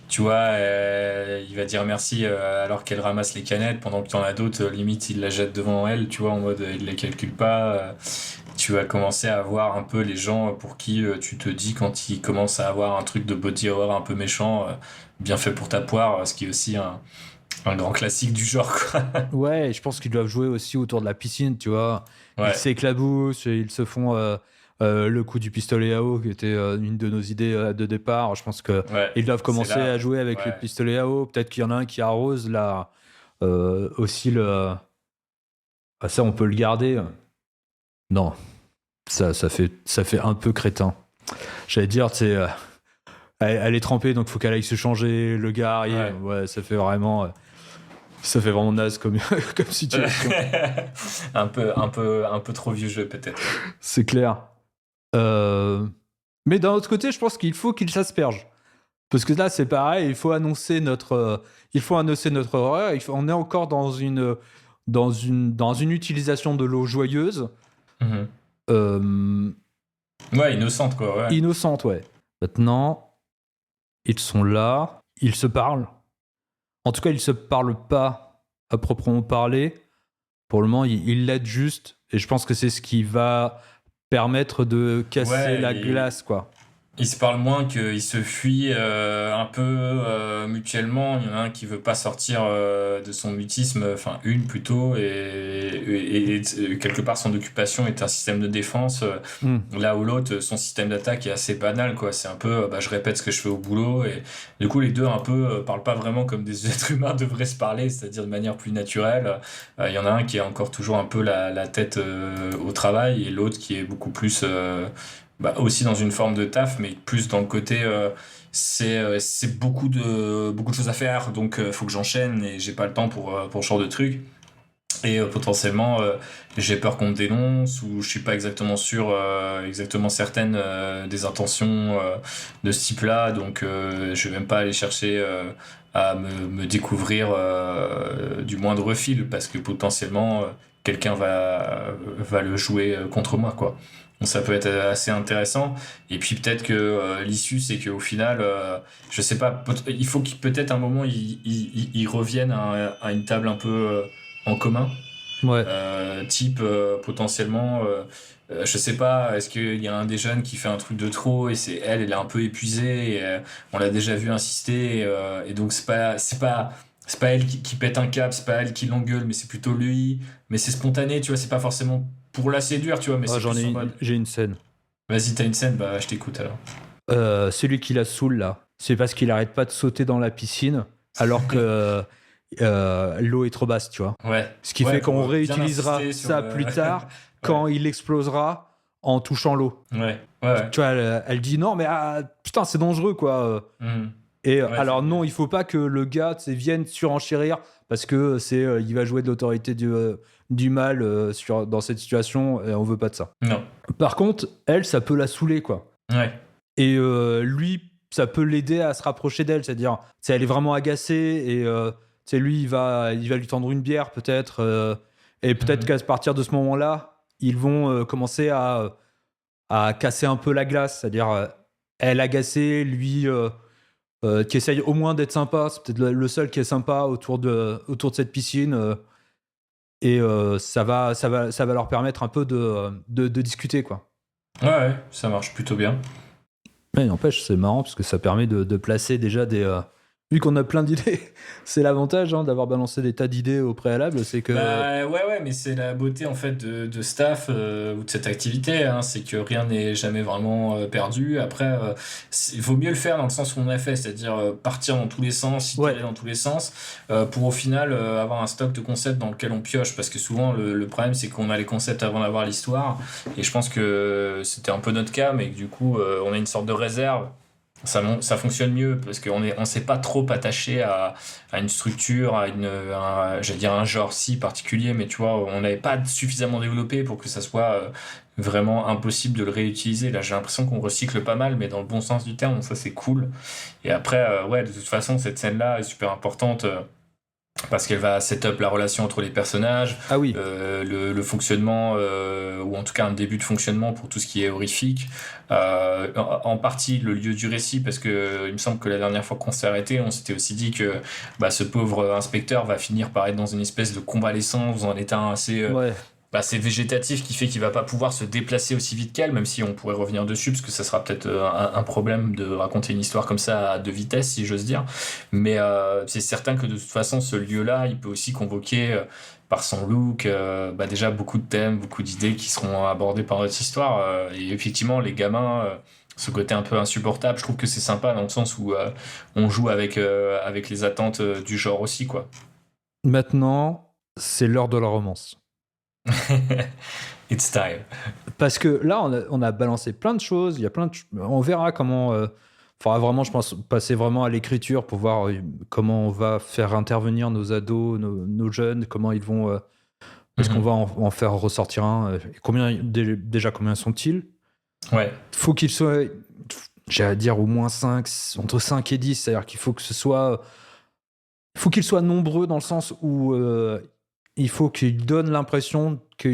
tu vois, il va dire merci alors qu'elle ramasse les canettes, pendant que t'en as d'autres, limite il la jette devant elle, tu vois, en mode il les calcule pas. Tu vas commencer à avoir un peu les gens pour qui tu te dis quand ils commencent à avoir un truc de body horror un peu méchant, bien fait pour ta poire, ce qui est aussi un grand classique du genre, quoi. Ouais, je pense qu'ils doivent jouer aussi autour de la piscine, tu vois. Ouais. Ils s'éclaboussent, ils se font le coup du pistolet à eau qui était une de nos idées de départ. Je pense qu'ils doivent commencer à jouer avec le pistolet à eau. Peut-être qu'il y en a un qui arrose là aussi le... ça, on peut le garder. Non, ça fait un peu crétin. J'allais dire, elle est trempée, donc il faut qu'elle aille se changer. Le gars arrive, ça fait vraiment naze comme situation. un peu trop vieux jeu peut-être. C'est clair. Mais d'un autre côté, je pense qu'il faut qu'il s'asperge. Parce que là, c'est pareil, il faut annoncer notre horreur. On est encore dans une utilisation de l'eau joyeuse. Innocente, quoi. Ouais. Innocente, ouais. Maintenant, ils sont là, ils se parlent. En tout cas, ils se parlent pas à proprement parler. Pour le moment, ils l'aident juste. Et je pense que c'est ce qui va permettre de casser la glace, quoi. Ils se parlent moins qu'ils se fuient un peu mutuellement. Il y en a un qui veut pas sortir de son mutisme, enfin une plutôt, et quelque part son occupation est un système de défense, là où l'autre, son système d'attaque est assez banal, quoi. C'est un peu, je répète ce que je fais au boulot, et du coup les deux un peu parlent pas vraiment comme des êtres humains devraient se parler, c'est-à-dire de manière plus naturelle. Il y en a un qui a encore toujours un peu la tête au travail, et l'autre qui est beaucoup plus aussi dans une forme de taf, mais plus dans le côté c'est beaucoup de choses à faire, donc faut que j'enchaîne et j'ai pas le temps pour ce genre de truc. Et potentiellement j'ai peur qu'on me dénonce, ou je suis pas exactement sûr, exactement certaine des intentions de ce type-là, donc je vais même pas aller chercher à me découvrir du moindre fil, parce que potentiellement quelqu'un va le jouer contre moi, quoi. Donc ça peut être assez intéressant. Et puis peut-être que l'issue, c'est qu'au final, je sais pas, il faut qu'il peut-être un moment ils reviennent à une table un peu en commun. Ouais. Type potentiellement, je sais pas, est-ce qu'il y a un des jeunes qui fait un truc de trop, et c'est elle est un peu épuisée, et on l'a déjà vu insister, et donc c'est pas elle qui pète un câble, c'est pas elle qui l'engueule, mais c'est plutôt lui, mais c'est spontané, tu vois, c'est pas forcément pour la séduire, tu vois, mais Ah, c'est plus en mode. j'ai une scène. Vas-y, t'as une scène, bah je t'écoute alors. Celui qui la saoule là, c'est parce qu'il arrête pas de sauter dans la piscine alors que l'eau est trop basse, tu vois. Ouais. Ce qui Ouais, fait qu'on pour bien réutilisera insister sur ça le- plus tard quand il explosera en touchant l'eau. Ouais. Tu vois, elle dit non, mais putain, c'est dangereux quoi. Mhm. Et Ouais, alors c'est- non, il faut pas que le gars vienne surenchérir parce que il va jouer de l'autorité du mal dans cette situation, et on veut pas de ça. Non. Par contre, elle, ça peut la saouler quoi. Ouais. Et lui, ça peut l'aider à se rapprocher d'elle, c'est-à-dire, elle est vraiment agacée, et lui, il va lui tendre une bière peut-être, et peut-être qu'à partir de ce moment-là, ils vont commencer à casser un peu la glace, c'est-à-dire elle agacée, lui qui essaye au moins d'être sympa, c'est peut-être le seul qui est sympa autour de cette piscine, et ça va leur permettre un peu de discuter quoi. Ouais, ça marche plutôt bien. Mais n'empêche, c'est marrant parce que ça permet de placer déjà des. Vu qu'on a plein d'idées, c'est l'avantage d'avoir balancé des tas d'idées au préalable, c'est que. Ouais, mais c'est la beauté en fait de staff ou de cette activité, hein, c'est que rien n'est jamais vraiment perdu. Après, il vaut mieux le faire dans le sens où on a fait, c'est-à-dire partir dans tous les sens, itérer dans tous les sens, pour au final avoir un stock de concepts dans lequel on pioche, parce que souvent le problème c'est qu'on a les concepts avant d'avoir l'histoire, et je pense que c'était un peu notre cas, mais que du coup on a une sorte de réserve. Ça fonctionne mieux parce qu'on s'est pas trop attaché à une structure, j'allais dire un genre si particulier, mais tu vois, on n'avait pas suffisamment développé pour que ça soit vraiment impossible de le réutiliser. Là, j'ai l'impression qu'on recycle pas mal, mais dans le bon sens du terme, donc ça c'est cool. Et après, de toute façon, cette scène-là est super importante. Parce qu'elle va set up la relation entre les personnages, Ah oui. le fonctionnement, ou en tout cas un début de fonctionnement pour tout ce qui est horrifique. En partie le lieu du récit, parce que il me semble que la dernière fois qu'on s'est arrêté, on s'était aussi dit que ce pauvre inspecteur va finir par être dans une espèce de convalescence, dans un état assez c'est végétatif, qui fait qu'il va pas pouvoir se déplacer aussi vite qu'elle, même si on pourrait revenir dessus, parce que ça sera peut-être un problème de raconter une histoire comme ça à deux vitesses, si j'ose dire. Mais c'est certain que de toute façon, ce lieu-là, il peut aussi convoquer, par son look, déjà beaucoup de thèmes, beaucoup d'idées qui seront abordées par notre histoire. Et effectivement, les gamins, ce côté un peu insupportable, je trouve que c'est sympa dans le sens où on joue avec les attentes du genre aussi, quoi. Maintenant, c'est l'heure de la romance. It's time. Parce que là, on a balancé plein de choses. Il y a on verra comment. Faudra vraiment, je pense, passer vraiment à l'écriture pour voir comment on va faire intervenir nos ados, nos jeunes, comment ils vont. Est-ce qu'on va en faire ressortir un déjà, combien sont-ils? Ouais. Faut qu'ils soient, j'allais dire, au moins 5, entre 5 et 10. C'est-à-dire qu'il faut que ce soit. Il faut qu'ils soient nombreux dans le sens où il faut qu'ils donnent l'impression que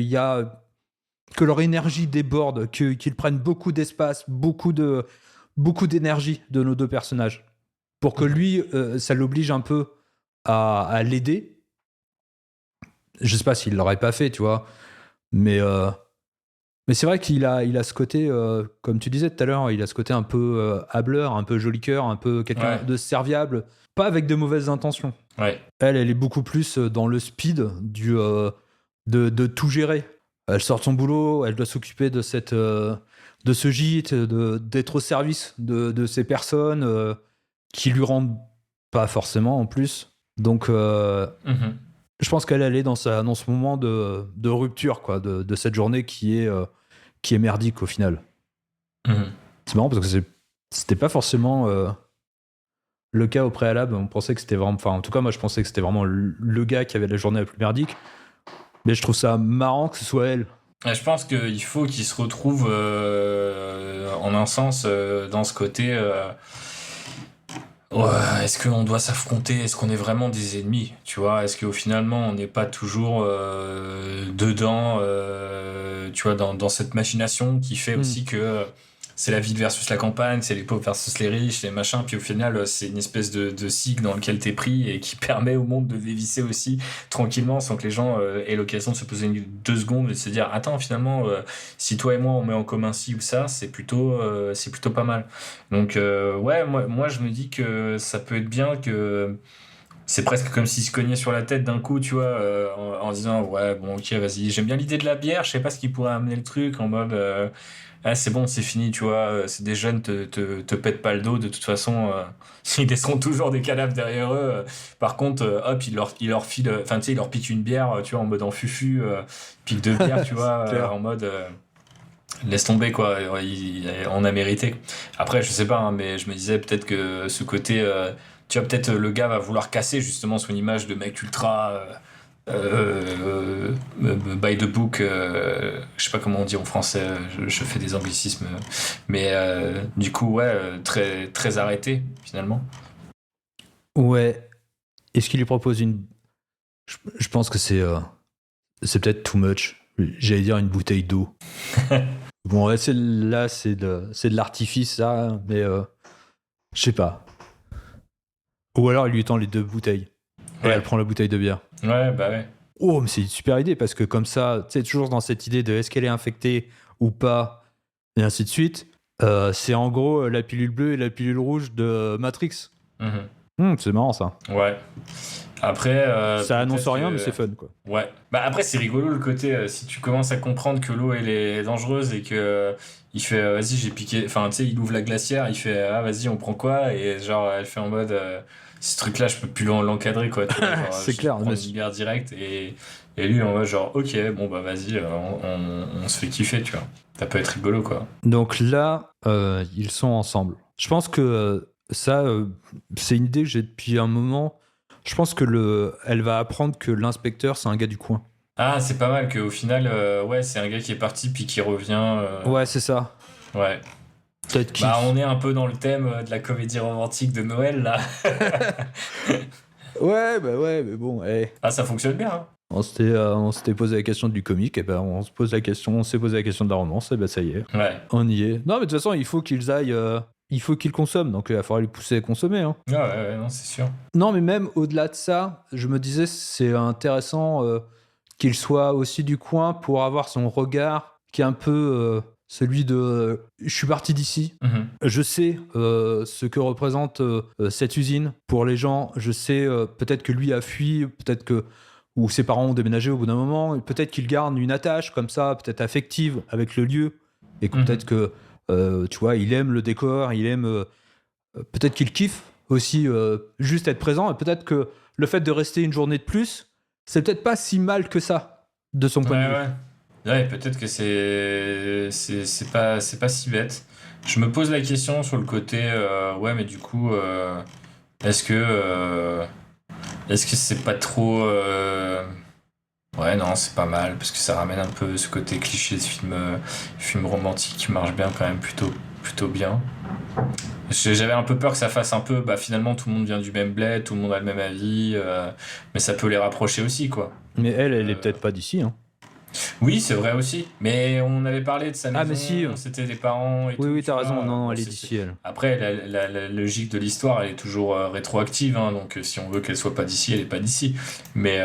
leur énergie déborde, qu'ils prennent beaucoup d'espace, beaucoup d'énergie de nos deux personnages. Pour que lui, ça l'oblige un peu à l'aider. Je sais pas s'il l'aurait pas fait, tu vois. Mais Mais c'est vrai qu'il a ce côté, comme tu disais tout à l'heure, il a ce côté un peu hâbleur, un peu joli cœur, un peu quelqu'un Ouais. de serviable, pas avec de mauvaises intentions. Ouais. Elle est beaucoup plus dans le speed de tout gérer. Elle sort de son boulot, elle doit s'occuper de de ce gîte, d'être au service de ces personnes qui lui rendent pas forcément en plus. Donc, Mhm. je pense qu'elle est dans ce moment de rupture, quoi, de cette journée qui est merdique au final. Mhm. C'est marrant parce que c'était pas forcément le cas au préalable. On pensait que c'était vraiment. Enfin, en tout cas, moi, je pensais que c'était vraiment le gars qui avait la journée la plus merdique. Mais je trouve ça marrant que ce soit elle. Et je pense qu'il faut qu'ils se retrouvent en un sens dans ce côté. Ouais, est-ce qu'on doit s'affronter? Est-ce qu'on est vraiment des ennemis? Tu vois, est-ce qu'au finalement on n'est pas toujours dedans, tu vois, dans cette machination qui fait aussi que c'est la ville versus la campagne, c'est les pauvres versus les riches, les machins, puis au final c'est une espèce de cycle dans lequel t'es pris et qui permet au monde de dévisser aussi tranquillement sans que les gens aient l'occasion de se poser 2 secondes et de se dire attends finalement si toi et moi on met en commun ci ou ça c'est plutôt pas mal. Donc ouais moi je me dis que ça peut être bien que c'est presque comme s'il se cognait sur la tête d'un coup, tu vois, en disant ouais bon ok vas-y j'aime bien l'idée de la bière, je sais pas ce qui pourrait amener le truc en mode ah, c'est bon, c'est fini, tu vois. C'est des jeunes, te pètent pas le dos. De toute façon, ils laisseront toujours des cadavres derrière eux. Par contre, hop, il leur file, enfin, tu sais, il leur pique une bière, tu vois, en mode en fufu, pique 2 bières, tu vois, Clair. en mode laisse tomber, quoi. On a mérité. Après, je sais pas, hein, mais je me disais peut-être que ce côté, tu vois, peut-être le gars va vouloir casser justement son image de mec ultra. By the book, je sais pas comment on dit en français, je fais des anglicismes, mais du coup, ouais, très, très arrêté finalement. Ouais. Est-ce qu'il lui propose une. Je pense que c'est peut-être too much. J'allais dire une bouteille d'eau. Bon, ouais, c'est de l'artifice, ça, mais je sais pas. Ou alors il lui tend les 2 bouteilles. Et Ouais. elle prend la bouteille de bière. Ouais, bah ouais. Oh, mais c'est une super idée parce que comme ça, tu sais, toujours dans cette idée de est-ce qu'elle est infectée ou pas, et ainsi de suite. C'est en gros la pilule bleue et la pilule rouge de Matrix. Mhm. C'est marrant ça. Ouais. Après, Ça annonce peut-être rien, que- mais c'est fun quoi. Ouais. Bah après, c'est rigolo le côté, si tu commences à comprendre que l'eau, elle est dangereuse et que il fait, vas-y, j'ai piqué. Enfin, tu sais, il ouvre la glacière, il fait, ah, vas-y, on prend quoi? Et genre, elle fait en mode, ce truc-là, je peux plus l'encadrer, quoi. Tu vois, genre, C'est je clair, prends mais une bière directe et lui, en mode, genre, ok, bon, bah, vas-y, on se fait kiffer, tu vois. Ça peut être rigolo, quoi. Donc là, ils sont ensemble. Je pense que ça, c'est une idée que j'ai depuis un moment. Je pense que elle va apprendre que l'inspecteur, c'est un gars du coin. Ah, c'est pas mal qu'au final, ouais, c'est un gars qui est parti puis qui revient. Ouais, c'est ça. Ouais. Peut-être qu'il. Bah, on est un peu dans le thème de la comédie romantique de Noël, là. Ouais, bah ouais, mais bon, Ah, ça fonctionne bien, hein. on s'était posé la question du comique, et ben on s'est posé la question de la romance, et ben ça y est, Ouais. on y est. Non, mais de toute façon, il faut qu'ils aillent, il faut qu'ils consomment, donc il va falloir les pousser à consommer. Hein. Ouais, ouais, non, c'est sûr. Non, mais même au-delà de ça, je me disais, c'est intéressant qu'il soit aussi du coin pour avoir son regard qui est un peu celui de je suis parti d'ici. Mhm. Je sais ce que représente cette usine pour les gens. Je sais peut-être que lui a fui, peut-être que ou ses parents ont déménagé au bout d'un moment. Et peut-être qu'il garde une attache comme ça, peut-être affective avec le lieu. Et que peut-être que, tu vois, il aime le décor, il aime... peut-être qu'il kiffe aussi juste être présent. Et peut-être que le fait de rester une journée de plus, c'est peut-être pas si mal que ça, de son point de vue. Ouais. Ouais, peut-être que c'est pas si bête. Je me pose la question sur le côté ouais, mais du coup est-ce que c'est pas trop ouais, non, c'est pas mal parce que ça ramène un peu ce côté cliché de film romantique qui marche bien quand même plutôt bien. J'avais un peu peur que ça fasse un peu bah finalement tout le monde vient du même bled, tout le monde a le même avis mais ça peut les rapprocher aussi quoi. Mais elle est peut-être pas d'ici. Hein. Oui, c'est vrai aussi. Mais on avait parlé de sa maison, Ah, mais si. c'était des parents et tout. Oui, tu t'as vois. raison. Non, Bon, elle est d'ici, elle. Après, la logique de l'histoire, elle est toujours rétroactive. Hein, donc, si on veut qu'elle soit pas d'ici, elle est pas d'ici. Mais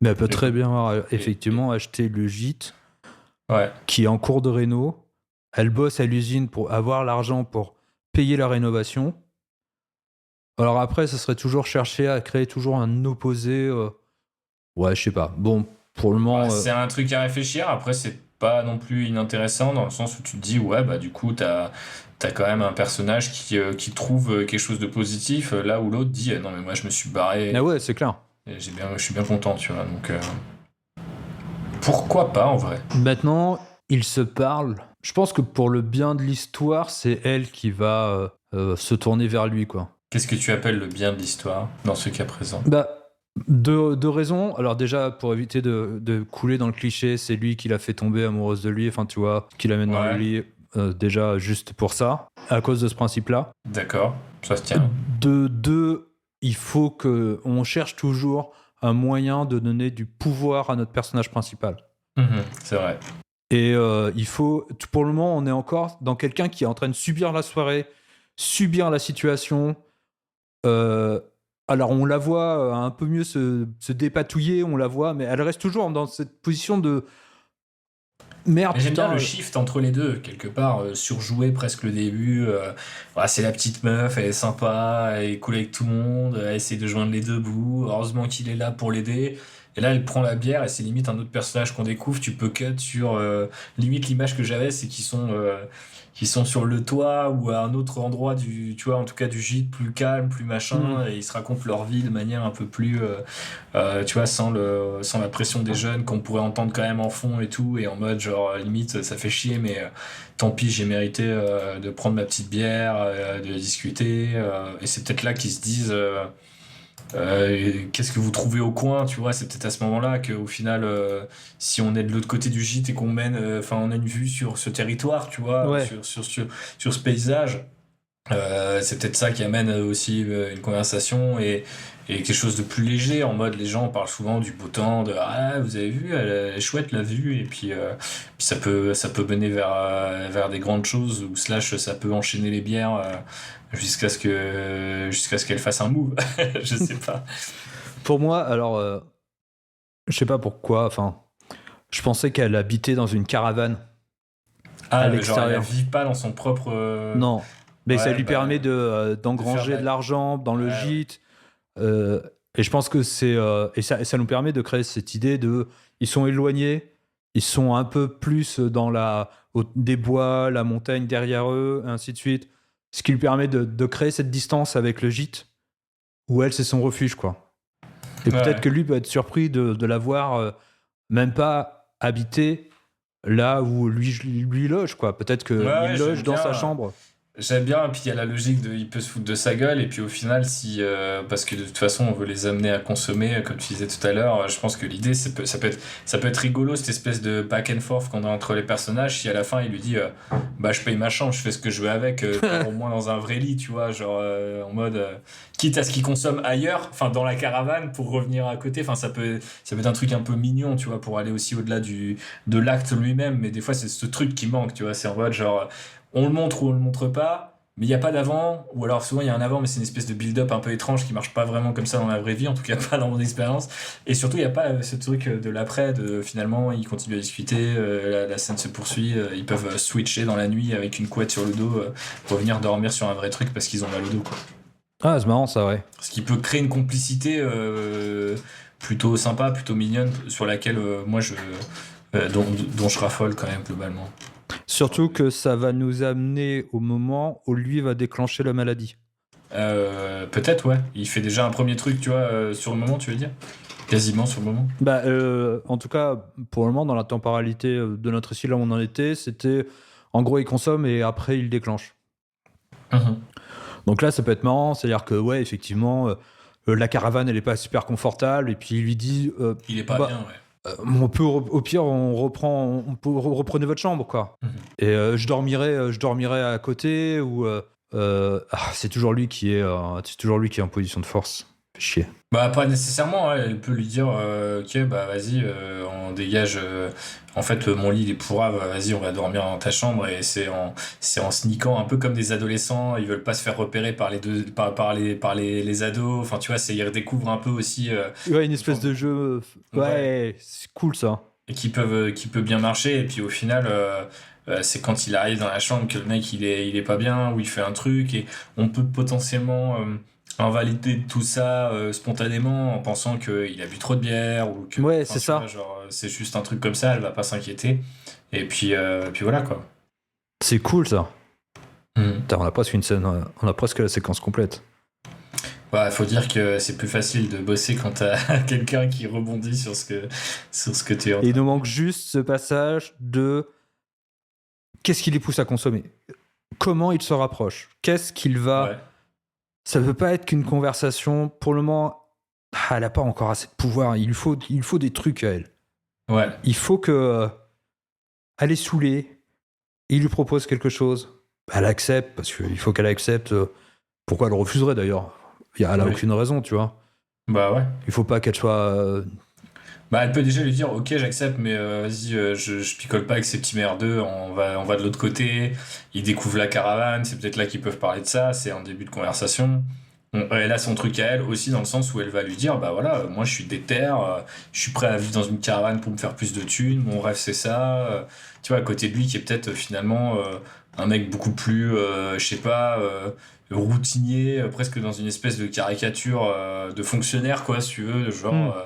Mais elle peut très bien avoir effectivement acheté le gîte Ouais. qui est en cours de réno. Elle bosse à l'usine pour avoir l'argent pour payer la rénovation. Alors après, ça serait toujours chercher à créer toujours un opposé. Ouais, je sais pas. Bon, pour le moment... Ouais, c'est un truc à réfléchir. Après, c'est pas non plus inintéressant dans le sens où tu te dis, ouais, bah du coup, t'as quand même un personnage qui trouve quelque chose de positif, là où l'autre dit, non, mais moi, je me suis barré. Ah ouais, c'est clair. Et je suis bien content, tu vois. Donc, pourquoi pas, en vrai? Maintenant, ils se parlent. Je pense que pour le bien de l'histoire, c'est elle qui va se tourner vers lui, quoi. Qu'est-ce que tu appelles le bien de l'histoire dans ce cas présent? Bah, deux raisons. Alors déjà, pour éviter de couler dans le cliché, c'est lui qui l'a fait tomber amoureuse de lui, enfin tu vois, qui l'amène dans le lit, déjà juste pour ça, à cause de ce principe-là. D'accord, ça se tient. Deux, il faut qu'on cherche toujours un moyen de donner du pouvoir à notre personnage principal. C'est vrai. Et il faut, pour le moment, on est encore dans quelqu'un qui est en train de subir la soirée, subir la situation. Alors on la voit un peu mieux se dépatouiller, on la voit, mais elle reste toujours dans cette position de merde. Mais j'aime bien putain, le shift entre les deux, quelque part, surjouer presque le début. Voilà, c'est la petite meuf, elle est sympa, elle est cool avec tout le monde, elle essaie de joindre les deux bouts. Heureusement qu'il est là pour l'aider. Et là, elle prend la bière et c'est limite un autre personnage qu'on découvre. Tu peux cut sur. Limite, l'image que j'avais, c'est qu'ils sont sur le toit ou à un autre endroit tu vois, en tout cas du gîte, plus calme, plus machin, et ils se racontent leur vie de manière un peu plus, tu vois, sans la pression des jeunes qu'on pourrait entendre quand même en fond et tout, et en mode genre limite ça fait chier, mais tant pis, j'ai mérité de prendre ma petite bière, de discuter, et c'est peut-être là qu'ils se disent. Qu'est-ce que vous trouvez au coin, tu vois, c'est peut-être à ce moment-là qu'au final, si on est de l'autre côté du gîte et qu'on mène, enfin, on a une vue sur ce territoire, tu vois, Ouais. sur ce paysage, c'est peut-être ça qui amène aussi une conversation et quelque chose de plus léger, en mode les gens parlent souvent du beau temps, de ah vous avez vu, elle est chouette la vue, et puis ça peut mener vers des grandes choses, ou slash ça peut enchaîner les bières jusqu'à ce qu'elle fasse un move. Je sais pas. Pour moi, alors, je sais pas pourquoi, enfin, je pensais qu'elle habitait dans une caravane. Ah, genre l'extérieur. elle vit pas dans son propre Non, mais ça Ouais, lui bah, permet d'engranger faire de l'argent dans le Ouais, gîte. Et je pense que c'est et ça nous permet de créer cette idée de ils sont éloignés, ils sont un peu plus dans des bois, la montagne derrière eux, et ainsi de suite. Ce qui lui permet de créer cette distance avec le gîte où elle c'est son refuge, quoi. Et Ouais. peut-être que lui peut être surpris de la voir même pas habiter là où lui loge, quoi. Peut-être qu'il Ouais, loge j'aime dans bien. sa chambre. J'aime bien, puis il y a la logique de il peut se foutre de sa gueule, et puis au final, si parce que de toute façon on veut les amener à consommer, comme tu disais tout à l'heure, je pense que l'idée ça peut être rigolo, cette espèce de back and forth qu'on a entre les personnages. Si à la fin il lui dit bah je paye ma chambre, je fais ce que je veux avec, au moins dans un vrai lit, tu vois, genre en mode quitte à ce qu'il consomme ailleurs, enfin dans la caravane pour revenir à côté, enfin ça peut être un truc un peu mignon, tu vois, pour aller aussi au-delà de l'acte lui-même, mais des fois c'est ce truc qui manque, tu vois, c'est en mode genre on le montre ou on le montre pas, mais il n'y a pas d'avant, ou alors souvent il y a un avant, mais c'est une espèce de build-up un peu étrange qui marche pas vraiment comme ça dans la vraie vie, en tout cas pas dans mon expérience. Et surtout, il n'y a pas ce truc de l'après, de finalement ils continuent à discuter, la scène se poursuit, ils peuvent switcher dans la nuit avec une couette sur le dos, revenir dormir sur un vrai truc parce qu'ils ont mal au dos, quoi. Ah, c'est marrant ça, ouais. Ce qui peut créer une complicité plutôt sympa, plutôt mignonne, sur laquelle dont je raffole quand même globalement. Surtout que ça va nous amener au moment où lui va déclencher la maladie. Peut-être, ouais. Il fait déjà un premier truc, tu vois, sur le moment, tu veux dire? Quasiment sur le moment. Bah, en tout cas, pour le moment, dans la temporalité de notre récit, là où on en était, c'était en gros, il consomme et après, il déclenche. Donc là, ça peut être marrant, c'est-à-dire que, ouais, effectivement, la caravane, elle est pas super confortable, et puis il lui dit. Il est pas bien, ouais. On peut, au pire, reprenez votre chambre, quoi. Et je dormirai à côté, ou c'est toujours lui qui est en position de force. Fait chier. Bah, pas nécessairement, hein. Elle peut lui dire ok, bah vas-y, on dégage. En fait, mon lit il est pourrave, vas-y, on va dormir dans ta chambre. Et c'est en sneakant, un peu comme des adolescents, ils veulent pas se faire repérer par les ados. Enfin, tu vois, ils redécouvrent un peu aussi. Ouais, une espèce de jeu. Ouais, c'est cool ça. qui peut bien marcher. Et puis au final, c'est quand il arrive dans la chambre que le mec il est pas bien, ou il fait un truc, et on peut potentiellement invalider tout ça spontanément en pensant qu'il a bu trop de bière, ou que Ouais, enfin, c'est tu ça. vois, genre, c'est juste un truc comme ça, elle va pas s'inquiéter. Et puis voilà quoi. C'est cool ça. Mhm. Putain, on a presque la séquence complète. Ouais, faut dire que c'est plus facile de bosser quand t'as quelqu'un qui rebondit sur ce que tu es en Et il train. nous manque juste ce passage de qu'est-ce qui les pousse à consommer, comment ils se rapprochent, qu'est-ce qu'il va. Ouais. Ça ne peut pas être qu'une conversation. Pour le moment, elle n'a pas encore assez de pouvoir. Il lui faut des trucs à elle. Ouais. Il faut que elle est saoulée. Il lui propose quelque chose. Elle accepte parce qu'il faut qu'elle accepte. Pourquoi elle refuserait d'ailleurs? Elle a Oui. aucune raison, tu vois. Bah ouais. Il faut pas qu'elle soit. Bah elle peut déjà lui dire ok j'accepte mais vas-y je picole pas avec ces petits merdeux, on va de l'autre côté, ils découvrent la caravane, c'est peut-être là qu'ils peuvent parler de ça, c'est un début de conversation. Elle a son truc à elle aussi dans le sens où elle va lui dire bah voilà moi je suis déter, je suis prêt à vivre dans une caravane pour me faire plus de thunes, mon rêve c'est ça, tu vois à côté de lui qui est peut-être finalement un mec beaucoup plus je sais pas routinier, presque dans une espèce de caricature de fonctionnaire quoi si tu veux, genre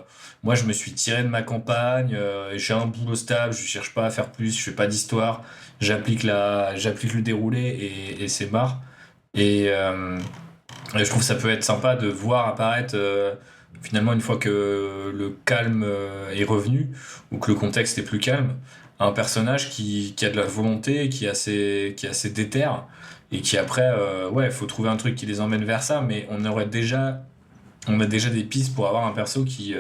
moi je me suis tiré de ma campagne, j'ai un boulot stable, je cherche pas à faire plus, je fais pas d'histoire, j'applique le déroulé et c'est marre. Et je trouve que ça peut être sympa de voir apparaître finalement une fois que le calme est revenu ou que le contexte est plus calme, un personnage qui a de la volonté, qui est assez déter et qui après ouais faut trouver un truc qui les emmène vers ça, mais on a déjà des pistes pour avoir un perso qui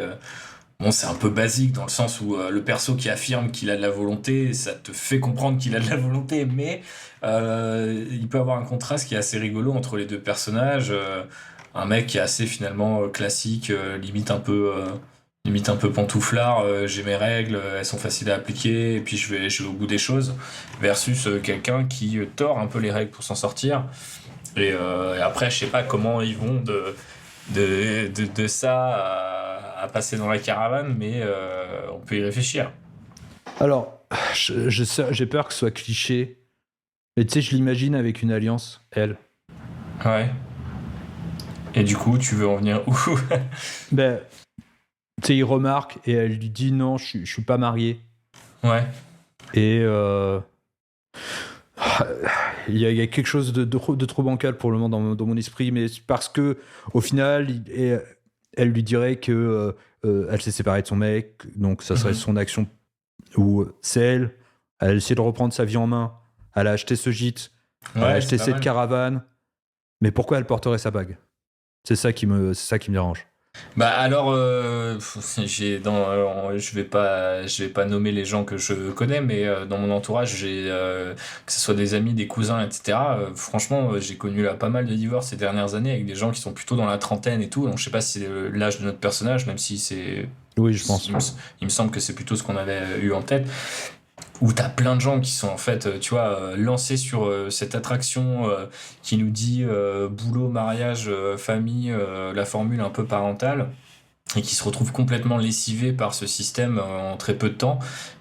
bon, c'est un peu basique dans le sens où le perso qui affirme qu'il a de la volonté, ça te fait comprendre qu'il a de la volonté, mais il peut avoir un contraste qui est assez rigolo entre les deux personnages. Un mec qui est assez finalement classique, limite un peu pantouflard, j'ai mes règles, elles sont faciles à appliquer, et puis je vais au bout des choses, versus quelqu'un qui tord un peu les règles pour s'en sortir. Et après, je sais pas comment ils vont de ça à passer dans la caravane, mais on peut y réfléchir. Alors, j'ai peur que ce soit cliché. Mais tu sais, je l'imagine avec une alliance, elle. Ouais. Et du coup, tu veux en venir où? Ben, tu sais, il remarque et elle lui dit non, je suis pas marié. Ouais. Et il y a quelque chose de trop bancal pour le moment dans mon esprit, mais c'est parce que au final, elle lui dirait que elle s'est séparée de son mec, donc ça serait son action où c'est elle. Elle a essayé de reprendre sa vie en main. Elle a acheté ce gîte, elle a acheté c'est pas cette mal. caravane. Mais pourquoi elle porterait sa bague? C'est ça qui me dérange. Bah alors, je vais pas nommer les gens que je connais, mais dans mon entourage, que ce soit des amis, des cousins, etc. Franchement, j'ai connu là pas mal de divorces ces dernières années avec des gens qui sont plutôt dans la trentaine et tout. Donc je sais pas si c'est l'âge de notre personnage, même si c'est. Oui, je pense. Il me semble que c'est plutôt ce qu'on avait eu en tête. Où t'as plein de gens qui sont en fait, tu vois, lancés sur cette attraction qui nous dit boulot, mariage, famille, la formule un peu parentale, et qui se retrouvent complètement lessivés par ce système en très peu de temps,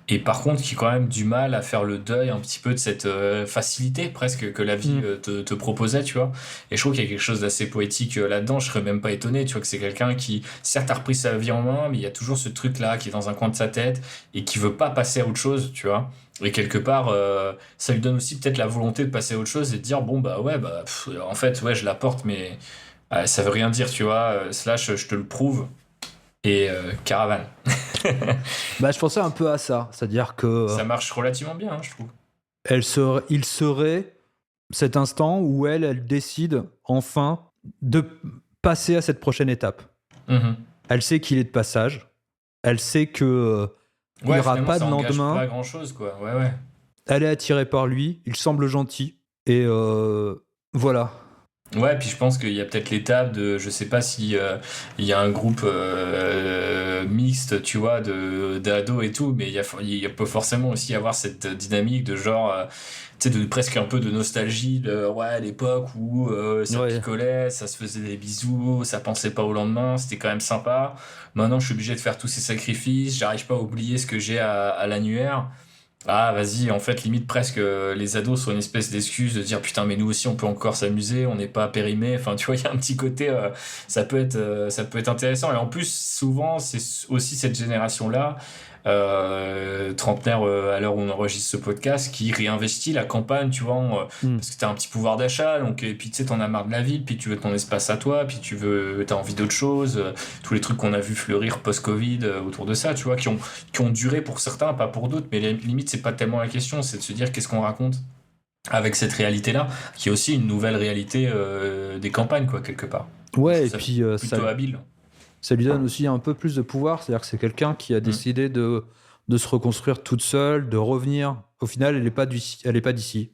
et par contre qui ont quand même du mal à faire le deuil un petit peu de cette facilité presque que la vie te proposait, tu vois. Et je trouve qu'il y a quelque chose d'assez poétique là-dedans. Je serais même pas étonné, tu vois, que c'est quelqu'un qui certes a repris sa vie en main, mais il y a toujours ce truc-là qui est dans un coin de sa tête et qui veut pas passer à autre chose, tu vois. Et quelque part, ça lui donne aussi peut-être la volonté de passer à autre chose et de dire bon bah ouais bah en fait ouais je la porte mais ça veut rien dire, tu vois. Slash je te le prouve. Et caravane. Bah, je pensais un peu à ça, c'est-à-dire que Ça marche relativement bien, hein, je trouve. il serait cet instant où elle décide enfin de passer à cette prochaine étape. Mhm. Elle sait qu'il est de passage. Elle sait que il n'y aura finalement, pas de ça engage lendemain. pas grand chose, quoi. Ouais. Elle est attirée par lui. Il semble gentil. Et voilà. Ouais, puis je pense qu'il y a peut-être l'étape de, je sais pas si il y a un groupe mixte, tu vois, d'ados et tout, mais il peut forcément aussi y avoir cette dynamique de genre, tu sais, de presque un peu de nostalgie de l'époque où ça Ouais. picolait, ça se faisait des bisous, ça pensait pas au lendemain, c'était quand même sympa. Maintenant, je suis obligé de faire tous ces sacrifices, j'arrive pas à oublier ce que j'ai à l'annuaire. Ah, vas-y, en fait, limite presque, les ados sont une espèce d'excuse de dire putain, mais nous aussi, on peut encore s'amuser, on n'est pas périmé. Enfin, tu vois, il y a un petit côté, ça peut être intéressant. Et en plus, souvent, c'est aussi cette génération-là, trentenaire à l'heure où on enregistre ce podcast, qui réinvestit la campagne, tu vois, parce que t'as un petit pouvoir d'achat, donc, et puis tu sais, t'en as marre de la ville, puis tu veux ton espace à toi, puis t'as envie d'autre chose, tous les trucs qu'on a vu fleurir post-Covid autour de ça, tu vois, qui ont duré pour certains, pas pour d'autres, mais limite, c'est pas tellement la question, c'est de se dire qu'est-ce qu'on raconte avec cette réalité-là, qui est aussi une nouvelle réalité des campagnes, quoi, quelque part. Ouais, et Ça, puis plutôt habile. ça lui donne aussi un peu plus de pouvoir. C'est-à-dire que c'est quelqu'un qui a décidé de se reconstruire toute seule, de revenir. Au final, elle n'est pas d'ici.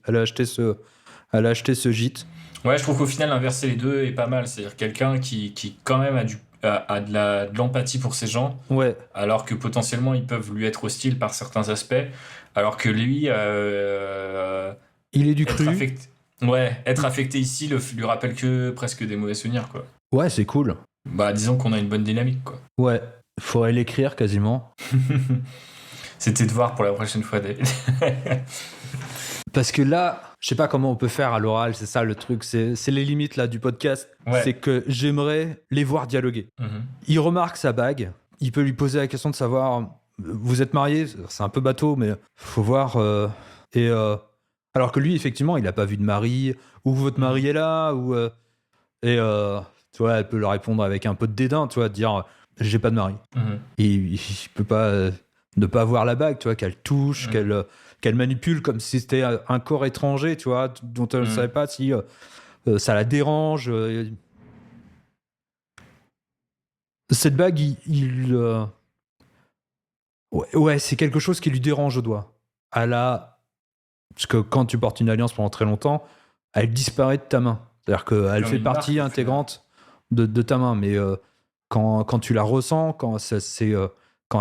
Elle a acheté ce gîte. Ouais, je trouve qu'au final, inverser les deux est pas mal. C'est-à-dire quelqu'un qui quand même a de l'empathie pour ces gens, Ouais, alors que potentiellement, ils peuvent lui être hostiles par certains aspects, alors que lui, il est du être cru. être affecté ici lui rappelle que presque des mauvais souvenirs, quoi. Ouais, c'est cool. Bah, disons qu'on a une bonne dynamique, quoi. Ouais, faudrait l'écrire quasiment. C'était de voir pour la prochaine fois. Parce que là, je sais pas comment on peut faire à l'oral, c'est ça le truc, c'est les limites là du podcast. Ouais. C'est que j'aimerais les voir dialoguer. Mhm. Il remarque sa bague, il peut lui poser la question de savoir, vous êtes mariés, c'est un peu bateau, mais faut voir. Alors que lui, effectivement, il a pas vu de mari, ou votre mari est là, ou tu vois, elle peut le répondre avec un peu de dédain, tu vois, dire j'ai pas de mari. Mhm. Et il peut pas ne pas voir la bague, tu vois, qu'elle touche, qu'elle manipule comme si c'était un corps étranger, tu vois, dont elle ne savait pas si ça la dérange. Cette bague, ouais, c'est quelque chose qui lui dérange au doigt. Parce que quand tu portes une alliance pendant très longtemps, elle disparaît de ta main. C'est-à-dire qu'elle Comme fait une partie marque, intégrante de ta main. Mais quand tu la ressens, quand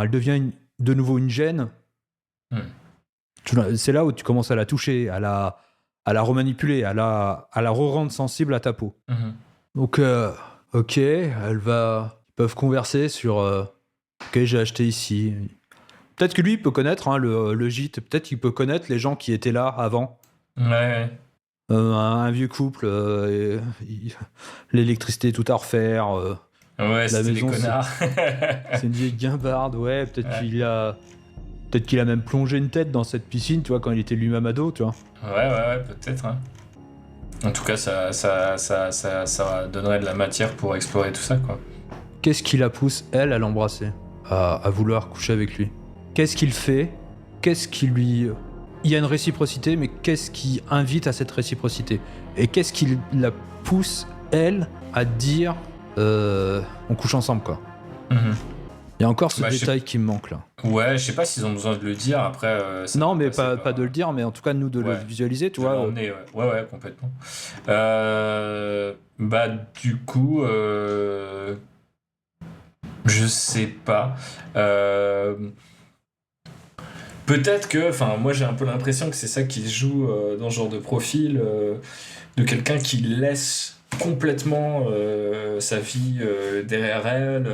elle devient de nouveau une gêne, c'est là où tu commences à la toucher, à la remanipuler, à la re-rendre sensible à ta peau. Mhm. Donc, ok, ils peuvent converser sur ok, j'ai acheté ici. Peut-être que lui, il peut connaître le gîte, peut-être qu'il peut connaître les gens qui étaient là avant. Ouais. Un vieux couple, l'électricité tout à refaire. Ouais, c'était des maison, connards. C'est une vieille guimbarde, ouais, peut-être qu'il a même plongé une tête dans cette piscine, tu vois, quand il était lui-même ado, tu vois. Ouais, peut-être. Hein. En tout cas, ça donnerait de la matière pour explorer tout ça, quoi. Qu'est-ce qui la pousse, elle, à l'embrasser, à vouloir coucher avec lui? Qu'est-ce qu'il fait? Qu'est-ce qui lui... Il y a une réciprocité, mais qu'est-ce qui invite à cette réciprocité? Et qu'est-ce qui la pousse, elle, à dire on couche ensemble, quoi? Mhm. Il y a encore ce Bah, détail qui me manque, là. Ouais, je sais pas s'ils ont besoin de le dire, après... ça Non, peut mais passer pas de le dire, mais en tout cas, nous, de le visualiser, tu de vois. l'emmener, ouais, complètement. Bah, du coup... Je sais pas. Peut-être que... Enfin, moi, j'ai un peu l'impression que c'est ça qui se joue dans ce genre de profil, de quelqu'un qui laisse complètement sa vie derrière elle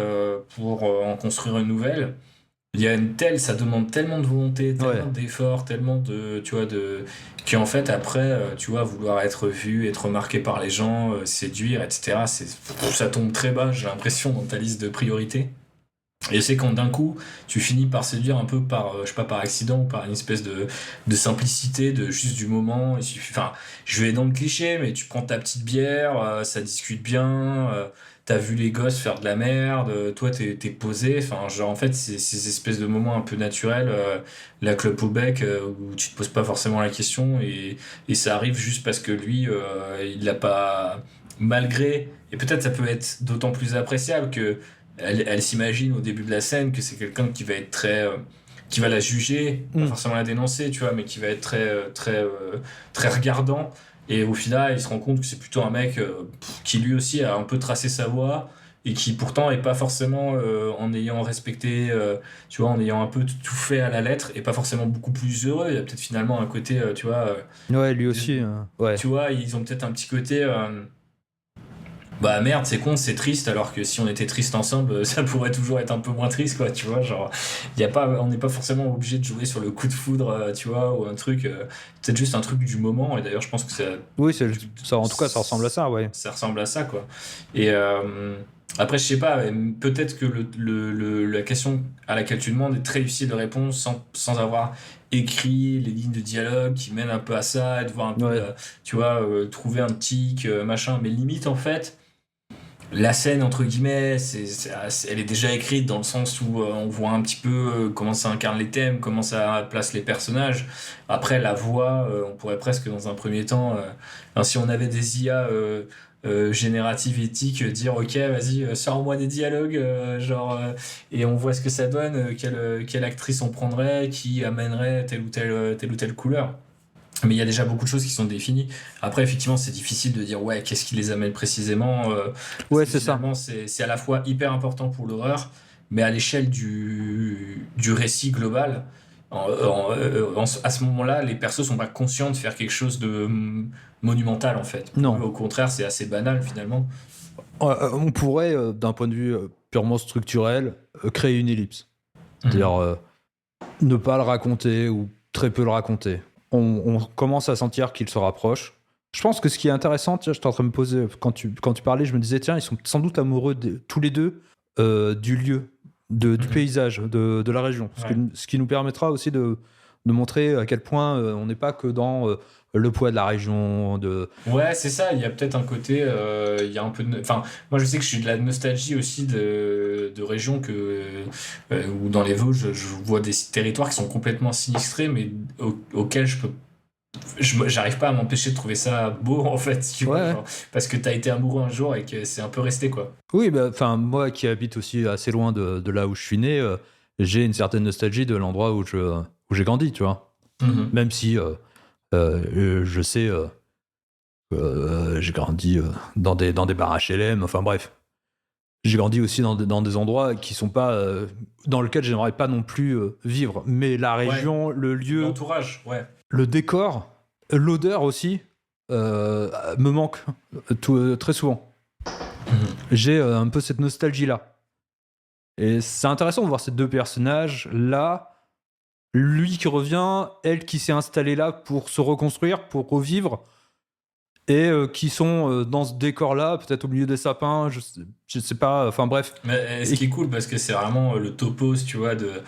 pour en construire une nouvelle. Il y a ça demande tellement de volonté, tellement d'efforts, tellement de, tu vois, qu'en fait après, tu vois, vouloir être vu, être remarqué par les gens, séduire, etc. Ça tombe très bas, j'ai l'impression, dans ta liste de priorités. Et c'est quand d'un coup tu finis par séduire un peu par, je sais pas, par accident ou par une espèce de simplicité, de juste du moment. Enfin, je vais dans le cliché, mais tu prends ta petite bière, ça discute bien, t'as vu les gosses faire de la merde, toi t'es posé. Enfin, genre en fait, c'est ces espèces de moments un peu naturels, la clope au bec, où tu te poses pas forcément la question et ça arrive juste parce que lui, il l'a pas malgré. Et peut-être ça peut être d'autant plus appréciable que elle s'imagine au début de la scène que c'est quelqu'un qui va être qui va la juger, pas forcément la dénoncer, tu vois, mais qui va être très regardant. Et au final, il se rend compte que c'est plutôt un mec qui lui aussi a un peu tracé sa voie et qui pourtant est pas forcément en ayant respecté, tu vois, en ayant un peu tout fait à la lettre, et pas forcément beaucoup plus heureux. Il y a peut-être finalement un côté, tu vois, Ouais, lui aussi. Ouais. tu vois, ils ont peut-être un petit côté. Bah merde, c'est con, c'est triste, alors que si on était triste ensemble, ça pourrait toujours être un peu moins triste, quoi, tu vois, genre, on n'est pas forcément obligé de jouer sur le coup de foudre, tu vois, ou un truc, peut-être juste un truc du moment, et d'ailleurs, je pense que Oui, ça, en tout cas, ça ressemble à ça, ouais. ça ressemble à ça, quoi. Et après, je sais pas, peut-être que la question à laquelle tu demandes est très difficile de répondre sans avoir écrit les lignes de dialogue qui mènent un peu à ça, et de voir un peu, Ouais. tu vois, trouver un tic, machin, mais limite, en fait, la scène, entre guillemets, elle est déjà écrite dans le sens où on voit un petit peu comment ça incarne les thèmes, comment ça place les personnages. Après, la voix, on pourrait presque, dans un premier temps, si on avait des IA génératives éthiques, dire ok, vas-y, sors-moi des dialogues, et on voit ce que ça donne, quelle actrice on prendrait, qui amènerait telle ou telle couleur. Mais il y a déjà beaucoup de choses qui sont définies. Après, effectivement, c'est difficile de dire, ouais, qu'est-ce qui les amène précisément parce Ouais, que c'est ça. finalement, c'est à la fois hyper important pour l'horreur, mais à l'échelle du récit global, à ce moment-là, les persos sont pas conscients de faire quelque chose de monumental, en fait. Pour Non. eux, au contraire, c'est assez banal, finalement. On pourrait, d'un point de vue purement structurel, créer une ellipse. C'est-à-dire ne pas le raconter ou très peu le raconter. On commence à sentir qu'il se rapproche. Je pense que ce qui est intéressant, tiens, j'étais en train de me poser, quand tu parlais, je me disais, tiens, ils sont sans doute amoureux tous les deux du lieu, du paysage, de la région. Ouais. Ce qui nous permettra aussi de montrer à quel point on n'est pas que dans le poids de la région. Ouais, c'est ça, il y a peut-être un côté, il y a un peu de... Enfin, moi je sais que je suis de la nostalgie aussi de régions où dans les Vosges, je vois des territoires qui sont complètement sinistrés, mais auxquels j'arrive pas à m'empêcher de trouver ça beau, en fait, tu vois, Ouais. genre, parce que t'as été amoureux un jour et que c'est un peu resté, quoi. Oui, enfin, moi qui habite aussi assez loin de là où je suis né, j'ai une certaine nostalgie de l'endroit où j'ai grandi, tu vois. Mhm. Même si je sais j'ai grandi dans des bars HLM, enfin bref. J'ai grandi aussi dans des endroits qui sont pas dans lesquels j'aimerais pas non plus vivre. Mais la région, le lieu, L'entourage, ouais. le décor, l'odeur aussi me manque très souvent. J'ai un peu cette nostalgie-là. Et c'est intéressant de voir ces deux personnages-là. Lui qui revient, elle qui s'est installée là pour se reconstruire, pour revivre, et qui sont dans ce décor-là, peut-être au milieu des sapins, je sais pas, enfin bref. Mais ce qui est cool, parce que c'est vraiment le topos, tu vois, de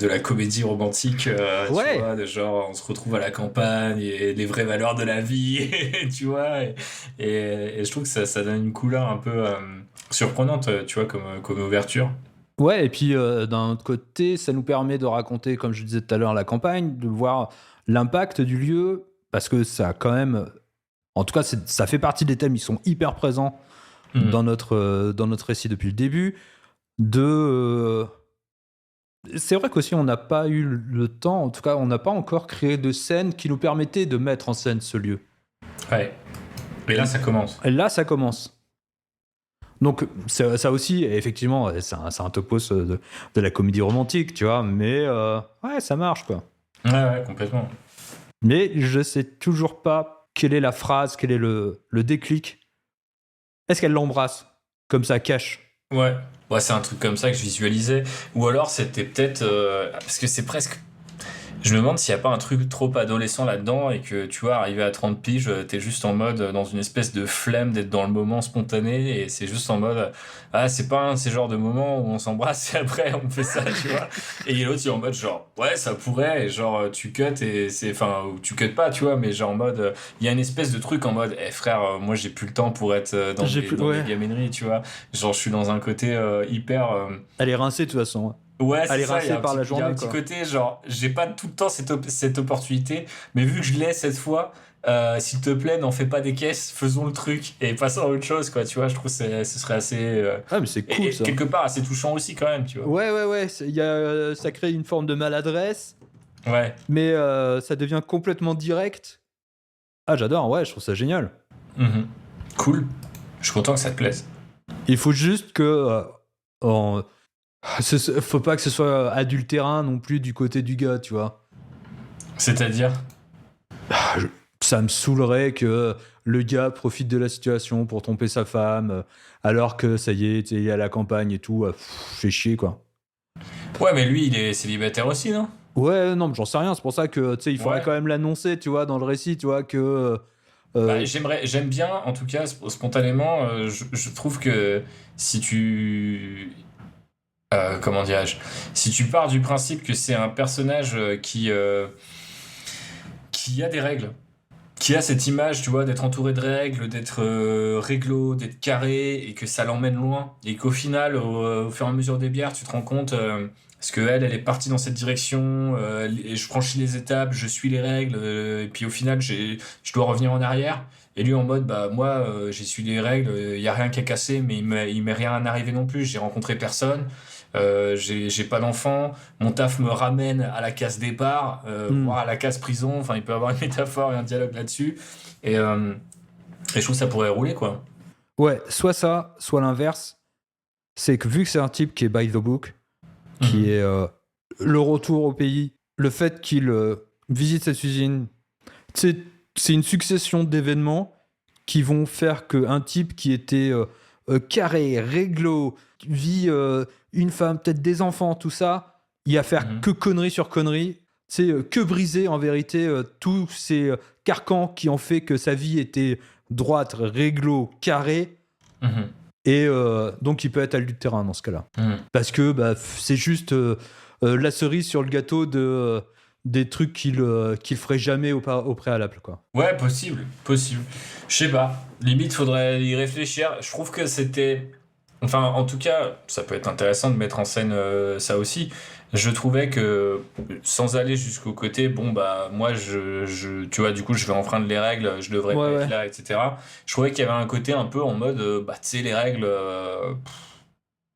la comédie romantique, Ouais. tu vois, de genre on se retrouve à la campagne et les vraies valeurs de la vie, tu vois, et je trouve que ça donne une couleur un peu surprenante, tu vois, comme ouverture. Ouais, et puis d'un autre côté, ça nous permet de raconter, comme je disais tout à l'heure, la campagne, de voir l'impact du lieu, parce que ça a quand même... En tout cas, ça fait partie des thèmes, ils sont hyper présents dans notre récit depuis le début. C'est vrai qu'aussi, on n'a pas eu le temps, en tout cas, on n'a pas encore créé de scène qui nous permettait de mettre en scène ce lieu. Ouais. Et là, ça commence. Et là, ça commence. Donc, ça aussi, effectivement, c'est un topos de la comédie romantique, tu vois, mais ouais, ça marche, quoi. Ouais, complètement. Mais je sais toujours pas quelle est la phrase, quel est le déclic. Est-ce qu'elle l'embrasse comme ça, cache? Ouais, c'est un truc comme ça que je visualisais. Ou alors c'était peut-être... parce que c'est presque... Je me demande s'il n'y a pas un truc trop adolescent là-dedans et que, tu vois, arrivé à 30 piges, t'es juste en mode, dans une espèce de flemme d'être dans le moment spontané, et c'est juste en mode, ah, c'est pas un de ces genres de moments où on s'embrasse et après on fait ça, tu vois. Et l'autre, il est en mode genre, ouais, ça pourrait, et genre, tu cut et c'est, enfin, ou tu cut pas, tu vois, mais genre en mode, il y a une espèce de truc en mode, frère, moi j'ai plus le temps pour être dans Ouais. des gamaineries, tu vois. Genre, je suis dans un côté hyper... Elle est rincée, de toute façon. Ouais, Elle c'est est ça, il y a rincée par la il y a journée, un petit quoi. côté, genre, j'ai pas tout le temps cette opportunité, mais vu que je l'ai cette fois, s'il te plaît, n'en fais pas des caisses, faisons le truc et passons à autre chose, quoi, tu vois, je trouve que ce serait assez... Ah, mais c'est cool, et ça. quelque part assez touchant aussi, quand même, tu vois. Ouais. Ça crée une forme de maladresse, Ouais. mais ça devient complètement direct. Ah, j'adore, ouais, je trouve ça génial. Mhm. Cool. Je suis content que ça te plaise. Il faut juste que faut pas que ce soit adultérin non plus du côté du gars, tu vois. C'est-à-dire? Ça me saoulerait que le gars profite de la situation pour tromper sa femme, alors que ça y est, il est à la campagne et tout. Fait chier, quoi. Ouais, mais lui, il est célibataire aussi, non? Ouais, non, mais j'en sais rien. C'est pour ça que, tu sais, il faudrait Ouais. quand même l'annoncer, tu vois, dans le récit, tu vois, que... euh, J'aime bien, en tout cas, spontanément, je trouve que si tu... comment dirais-je? Si tu pars du principe que c'est un personnage qui a des règles, qui a cette image, tu vois, d'être entouré de règles, d'être réglo, d'être carré, et que ça l'emmène loin, et qu'au final, au fur et à mesure des bières, tu te rends compte, parce que elle est partie dans cette direction, et je franchis les étapes, je suis les règles, et puis au final, je dois revenir en arrière. Et lui en mode, bah moi, j'ai suivi les règles, il y a rien qui a cassé, mais il m'est rien arrivé non plus, j'ai rencontré personne. J'ai pas d'enfant, mon taf me ramène à la case départ, voire à la case prison, enfin il peut y avoir une métaphore et un dialogue là-dessus, et je trouve que ça pourrait rouler, quoi. Ouais, soit ça, soit l'inverse. C'est que vu que c'est un type qui est by the book, qui est le retour au pays, le fait qu'il visite cette usine, c'est une succession d'événements qui vont faire qu'un type qui était carré, réglo, vit une femme, peut-être des enfants, tout ça, il va faire que conneries sur conneries. C'est que briser en vérité tous ces carcans qui ont fait que sa vie était droite, réglo, carré. Et donc il peut être adultérin dans ce cas-là. Parce que c'est juste la cerise sur le gâteau des trucs qu'il ferait jamais au préalable, quoi. Ouais, possible. Je sais pas. Limite, faudrait y réfléchir. Je trouve que c'était... Enfin, en tout cas, ça peut être intéressant de mettre en scène ça aussi. Je trouvais que, sans aller jusqu'au côté, bon, bah, moi, tu vois, du coup, je vais enfreindre les règles, je devrais pas être là, etc. Je trouvais qu'il y avait un côté un peu en mode, bah, tu sais, les règles...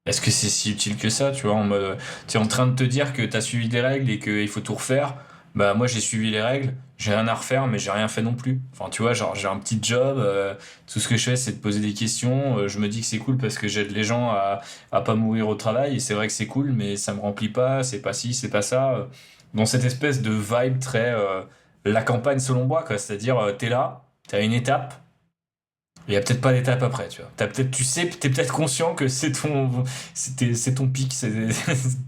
est-ce que c'est si utile que ça, tu vois, en mode, tu es en train de te dire que t'as suivi des règles et qu'il faut tout refaire. Bah moi j'ai suivi les règles, j'ai rien à refaire mais j'ai rien fait non plus. Enfin tu vois, genre j'ai un petit job, tout ce que je fais c'est de poser des questions, je me dis que c'est cool parce que j'aide les gens à pas mourir au travail et c'est vrai que c'est cool mais ça me remplit pas, c'est pas ci, c'est pas ça. Dans cette espèce de vibe très la campagne selon moi quoi, c'est-à-dire t'es là, t'as une étape, il y a peut-être pas d'étape après, tu vois. T'es peut-être conscient que c'est ton pic,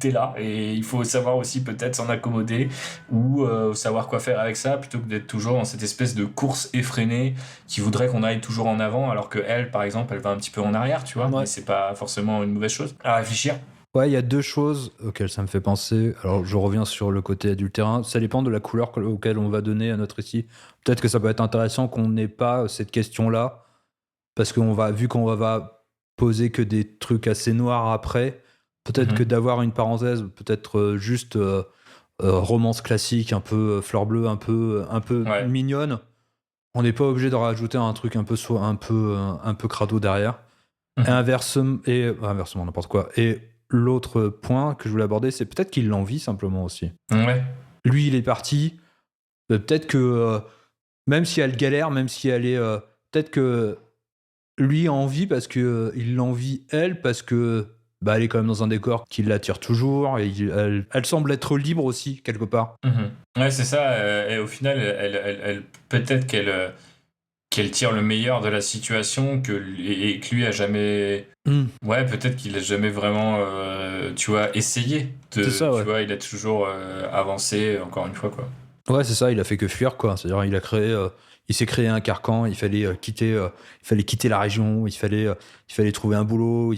t'es là, et il faut savoir aussi peut-être s'en accommoder ou savoir quoi faire avec ça plutôt que d'être toujours dans cette espèce de course effrénée qui voudrait qu'on aille toujours en avant alors que elle, par exemple, elle va un petit peu en arrière, tu vois. Ouais. Mais c'est pas forcément une mauvaise chose à réfléchir. Ouais, il y a deux choses auxquelles ça me fait penser. Alors, je reviens sur le côté adultérin. Ça dépend de la couleur auquel on va donner à notre récit. Peut-être que ça peut être intéressant qu'on n'ait pas cette question-là. Parce vu qu'on va poser que des trucs assez noirs après, peut-être que d'avoir une parenthèse, peut-être juste romance classique, un peu fleur bleue, un peu mignonne. On n'est pas obligé de rajouter un truc un peu crado derrière. Et inversement, n'importe quoi. Et l'autre point que je voulais aborder, c'est peut-être qu'il l'envie simplement aussi. Ouais. Lui, il est parti. Peut-être que même si elle galère, même si elle est... peut-être que lui a envie parce que il l'envie elle parce que elle est quand même dans un décor qui l'attire toujours et elle semble être libre aussi quelque part. Ouais, c'est ça. Et au final, elle peut-être qu'elle tire le meilleur de la situation et que lui a jamais. Ouais, peut-être qu'il a jamais vraiment, tu vois, essayé. C'est ça, ouais. Tu vois, il a toujours avancé, encore une fois, quoi. Ouais, c'est ça. Il a fait que fuir, quoi. C'est-à-dire, il s'est créé un carcan. Il fallait quitter la région. Il fallait trouver un boulot.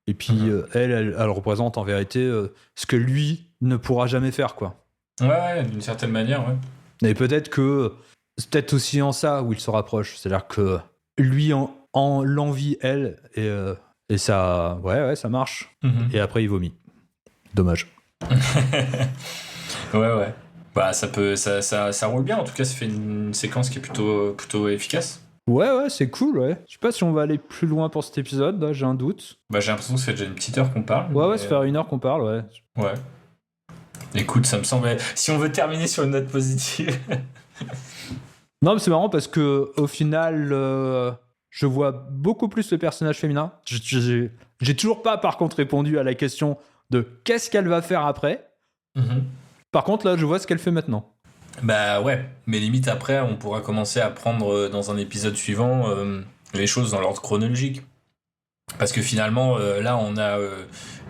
Et puis elle représente en vérité ce que lui ne pourra jamais faire, quoi. Ouais, d'une certaine manière, ouais. Et peut-être que c'est peut-être aussi en ça où il se rapproche. C'est-à-dire que lui en l'envie elle et ça, ouais, ça marche. Et après il vomit. Dommage. Ouais. Bah ça roule bien. En tout cas, ça fait une séquence qui est plutôt efficace. Ouais, c'est cool, ouais. Je sais pas si on va aller plus loin pour cet épisode, là, j'ai un doute. Bah j'ai l'impression que ça fait déjà une petite heure qu'on parle. Ouais, ça fait 1 heure qu'on parle, ouais. Ouais. Écoute, ça me semble... Si on veut terminer sur une note positive... Non, mais c'est marrant parce que au final, Je vois beaucoup plus le personnage féminin. J'ai toujours pas, par contre, répondu à la question de qu'est-ce qu'elle va faire après. Par contre, là, je vois ce qu'elle fait maintenant. Bah ouais, mais limite après, on pourra commencer à prendre dans un épisode suivant les choses dans l'ordre chronologique. Parce que finalement, là, on a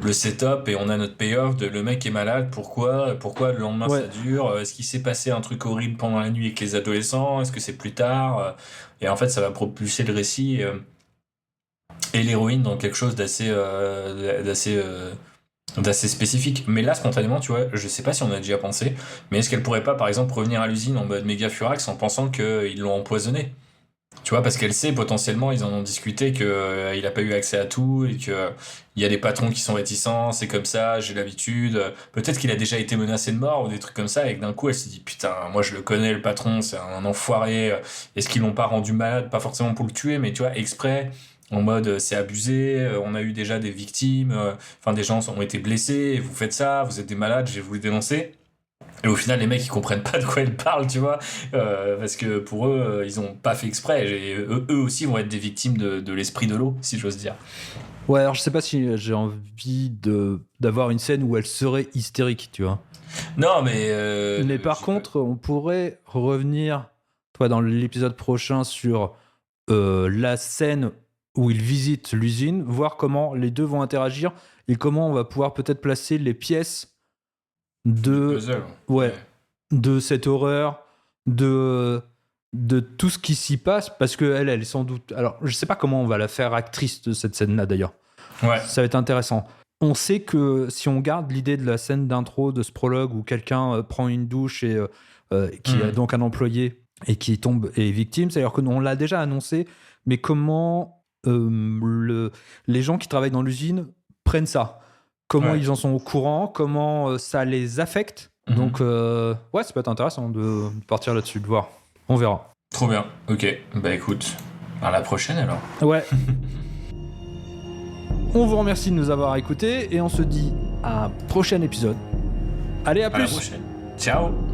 le setup et on a notre payoff de le mec est malade, pourquoi le lendemain ça dure, est-ce qu'il s'est passé un truc horrible pendant la nuit avec les adolescents, est-ce que c'est plus tard, et en fait, ça va propulser le récit et l'héroïne dans quelque chose d'assez spécifique. Mais là, spontanément, tu vois, je sais pas si on a déjà pensé, mais est-ce qu'elle pourrait pas, par exemple, revenir à l'usine en mode méga furax en pensant qu'ils l'ont empoisonné? Tu vois, parce qu'elle sait, potentiellement, ils en ont discuté qu'il a pas eu accès à tout et qu'il y a des patrons qui sont réticents, c'est comme ça, j'ai l'habitude. Peut-être qu'il a déjà été menacé de mort ou des trucs comme ça et que d'un coup, elle s'est dit, putain, moi je le connais, le patron, c'est un enfoiré. Est-ce qu'ils l'ont pas rendu malade? Pas forcément pour le tuer, mais tu vois, exprès, en mode c'est abusé, on a eu déjà des victimes, enfin des gens ont été blessés, et vous faites ça, vous êtes des malades, j'ai voulu dénoncer. Et au final, les mecs, ils comprennent pas de quoi ils parlent, tu vois, parce que pour eux, ils ont pas fait exprès. Et eux aussi vont être des victimes de l'esprit de l'eau, si j'ose dire. Ouais, alors je sais pas si j'ai envie d'avoir une scène où elle serait hystérique, tu vois. Non, mais... mais par contre, on pourrait revenir, toi, dans l'épisode prochain sur la scène où ils visitent l'usine, voir comment les deux vont interagir et comment on va pouvoir peut-être placer les pièces de cette horreur, de tout ce qui s'y passe, parce que elle est sans doute... Alors, je sais pas comment on va la faire actrice de cette scène-là, d'ailleurs. Ouais. Ça va être intéressant. On sait que si on garde l'idée de la scène d'intro de ce prologue où quelqu'un prend une douche et qui a donc un employé et qui tombe et est victime, c'est-à-dire qu'on l'a déjà annoncé, mais comment les gens qui travaillent dans l'usine prennent ça, comment ils en sont au courant, comment ça les affecte. Donc ça peut être intéressant de partir là-dessus, de voir. On verra. Trop bien, ok. Bah écoute, à la prochaine alors. Ouais. On vous remercie de nous avoir écoutés et on se dit à un prochain épisode. Allez, à plus. À la prochaine. Ciao.